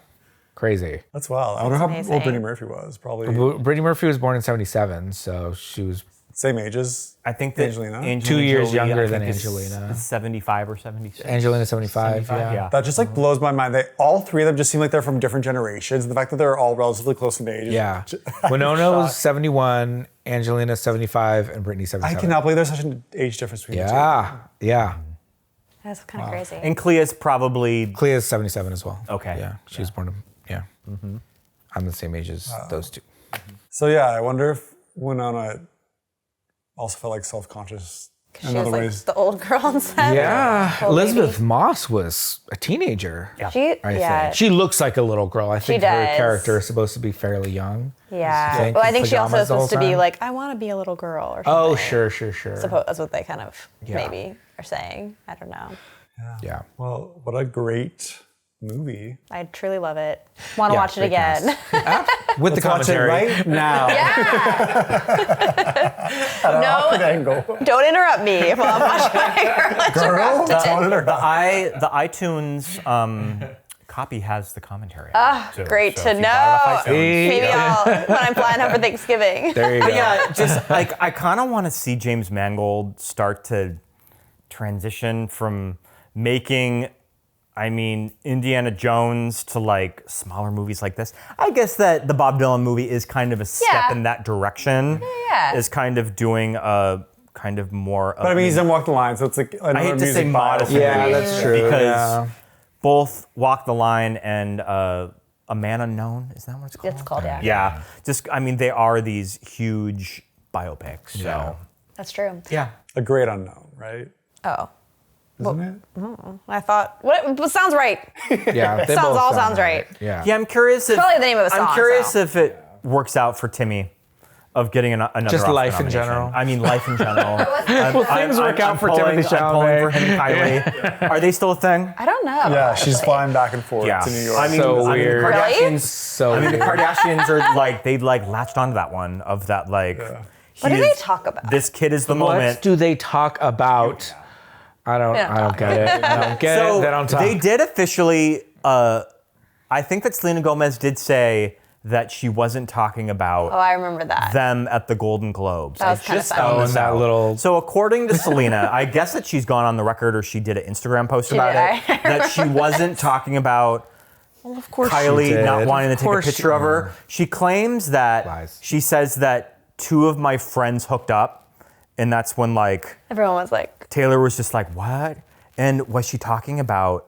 Crazy. That's wild. I wonder how old Brittany Murphy was. Probably Brittany Murphy was born in 77, so she was same age as I think that Angelina. 2 years Jolie, younger I than think, Angelina. is 75 or 76. Angelina 75, yeah. That just like blows my mind. All three of them just seem like they're from different generations. And the fact that they're all relatively close in age. Yeah. Winona was 71, Angelina 75, and Brittany 77. I cannot believe there's such an age difference between the two. Yeah. That's kind of crazy. And Clea's probably Clea's 77 as well. Okay. Yeah, she was born, I'm the same age as those two. So yeah, I wonder if Winona also felt like self-conscious in She was other like ways. the old girl on set. Yeah, Old Elizabeth lady. Moss was a teenager. Yeah. I think. She looks like a little girl. I think her does. character is supposed to be fairly young. Yeah. Well, I think she also is Pajamas the whole supposed to be time. like, I want to be a little girl or something. Oh, sure. Suppose that's what they kind of maybe are saying. I don't know. Yeah. Well, what a great movie. I truly love it. Want to watch it great again. With the Watch it commentary. right now. No, Angle. don't interrupt me while I'm watching Girl, the iTunes copy has the commentary. too. Great So to if you bought it off know. iTunes- Maybe I'll when I'm flying home for Thanksgiving. There you go. But yeah, just like I kind of want to see James Mangold start to transition from making, Indiana Jones to like smaller movies like this. I guess that the Bob Dylan movie is kind of a step in that direction. Yeah. Is kind of doing a kind of more. But he's done Walk the Line, so it's like another I hate to say music modest. bio. Yeah, that's true. Because both Walk the Line and A Man Unknown, is that what it's called? It's called, yeah. Yeah. Just, they are these huge biopics. So, That's true. yeah. A Great Unknown, right? Oh. Isn't it? I thought, what sounds right. Yeah, they Sounds both all sound sounds right. Yeah. Yeah, I'm curious if. Probably the name of the song, I'm curious so. if it works out for Timmy of getting another Just Oscar life in nomination. general. Life in general. things work out for pulling- Timothy I'm pulling for Chalamet. him and Kylie. Are they still a thing? I don't know. Yeah, she's actually. flying back and forth to New York. So weird. The Kardashians. Really? So The weird. Kardashians are like they latched onto that one of that like. What do they talk about? This kid is the What moment. do they talk about? I don't get it. I don't get it. They don't talk. They did officially I think that Selena Gomez did say that she wasn't talking about I remember that. them at the Golden Globes. That was kind of funny. in that little. So according to Selena, I guess that she's gone on the record, or she did an Instagram post about it, that she wasn't talking about Of course Kylie not wanting to take a picture of her. She claims that Lies. she says that 2 of my friends hooked up, and that's when like Everyone was like, Taylor was just like, what? And was she talking about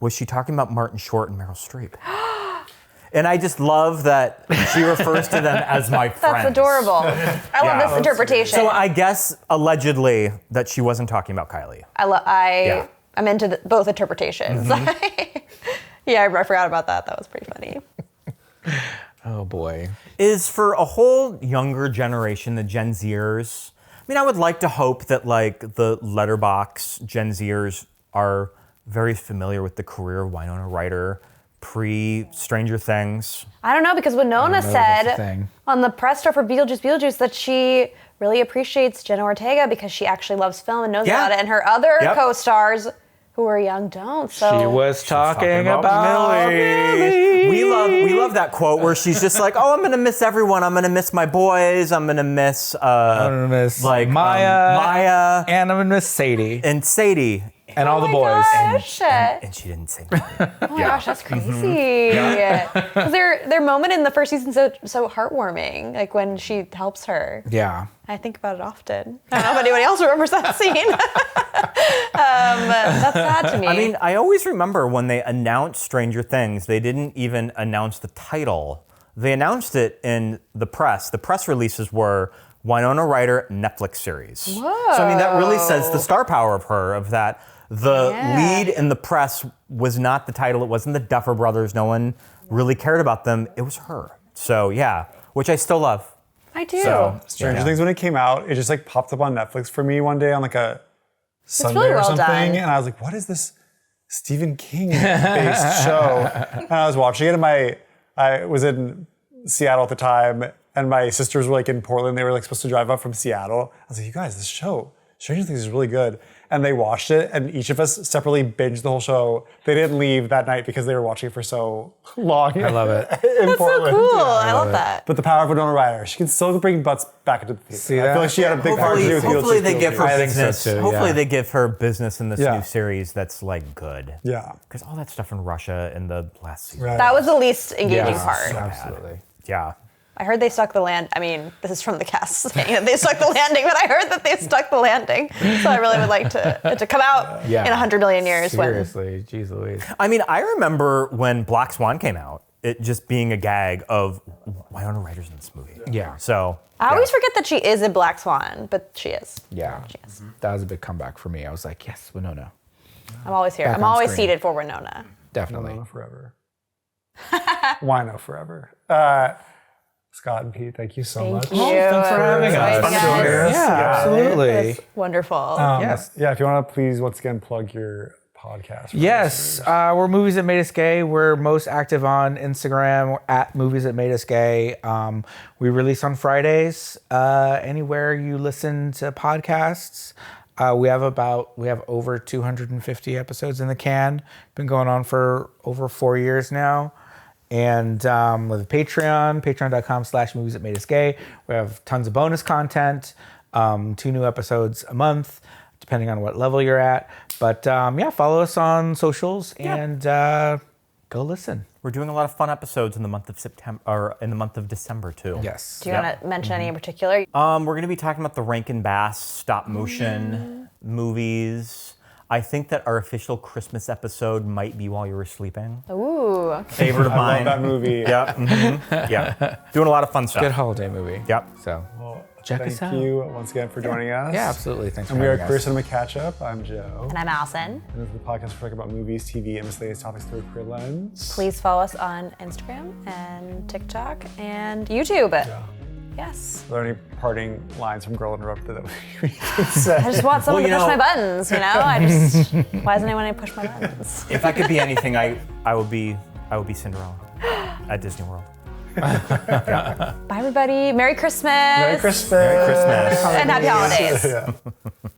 Martin Short and Meryl Streep? And I just love that she refers to them as my friends. that's adorable. I love this interpretation. So I guess allegedly that she wasn't talking about Kylie. I'm into both interpretations. Yeah, I forgot about that. That was pretty funny. Oh boy. Is for a whole younger generation, the Gen Zers. I mean, I would like to hope that like the letterbox Gen Zers are very familiar with the career of Winona Ryder pre-Stranger Things. I don't know, because Winona that's the said thing. on the press tour for Beetlejuice that she really appreciates Jenna Ortega because she actually loves film and knows about it, and her other co-stars who are young don't. So She was talking about Millie. We love that quote where she's just like, "Oh, I'm gonna miss everyone. I'm gonna miss my boys. I'm gonna miss like Maya, and I'm gonna miss Sadie and Sadie." and all the boys. And she didn't say nothing. Oh my gosh, that's crazy. Because their moment in the first season so heartwarming, like when she helps her. Yeah. I think about it often. I don't know if anybody else remembers that scene. That's sad to me. I mean, I always remember when they announced Stranger Things, they didn't even announce the title. They announced it in the press. The press releases were Winona Ryder Netflix series. Whoa. So I mean, that really says the star power of her, of that the lead in the press was not the title. It wasn't the Duffer Brothers. No one really cared about them. It was her. So yeah, which I still love. I do. So, Stranger Things, when it came out, it just like popped up on Netflix for me one day on like a Sunday really or well something. done. And I was like, what is this Stephen King-based show? And I was watching it, and I was in Seattle at the time, and my sisters were like in Portland. They were like supposed to drive up from Seattle. I was like, you guys, this show, Stranger Things, is really good. And they watched it, and each of us separately binged the whole show. They didn't leave that night because they were watching it for so long. I love it. That's Portland. so cool. I love that. But the power of Winona Ryder, she can still bring butts back into the theater. See I that? feel like she had a big part to do with Hopefully they Beetlejuice give her I think so business. too, Hopefully yeah. they give her business in this Yeah. new series that's like good. Yeah. Because all that stuff in Russia in the last season. Right. That was the least engaging part. Absolutely. Yeah. I heard they stuck the land. I mean, this is from the cast saying that they stuck the landing, but I heard that they stuck the landing. So I really would like it to come out in 100 million years. Seriously, jeez Louise. I mean, I remember when Black Swan came out, it just being a gag of Winona Ryder's in this movie. Yeah. So I always forget that she is in Black Swan, but she is. Yeah. She is. That was a big comeback for me. I was like, yes, Winona. I'm always here. Back I'm on always screen. seated for Winona. Definitely. Winona forever. Wino forever. Scott and Pete, thank you so much. Thank you. Thanks for having us. Fun to be here. Yeah, absolutely. It's wonderful. Yes. Yeah, if you want to please once again plug your podcast. for Yes, we're Movies That Made Us Gay. We're most active on Instagram at Movies That Made Us Gay. We release on Fridays. Anywhere you listen to podcasts. We have over 250 episodes in the can. Been going on for over 4 years now. And with Patreon, patreon.com/movies that made us gay. We have tons of bonus content, 2 new episodes a month, depending on what level you're at. But follow us on socials and go listen. we're doing a lot of fun episodes in the month of September, or in the month of December too. Yes. Do you want to mention any in particular? We're going to be talking about the Rankin Bass stop motion movies. I think that our official Christmas episode might be While You Were Sleeping. Ooh. Favorite of I mine. love that movie. Yeah. Yeah. Doing a lot of fun stuff. Good holiday movie. Yep. So check us out. Thank you once again for joining us. Yeah, absolutely. Thanks for And we are having Queer us. Cinema Catchup. I'm Joe. And I'm Allison. And this is the podcast where we talk about movies, TV, and miscellaneous topics through a queer lens. Please follow us on Instagram and TikTok and YouTube. Yes. Are there any parting lines from Girl Interrupted that we can say? I just want someone Well, to you push know- my buttons, you know? Why doesn't anyone push my buttons? If I could be anything, I would be Cinderella at Disney World. Bye, everybody. Merry Christmas. Merry Christmas. Merry Christmas. And happy holidays.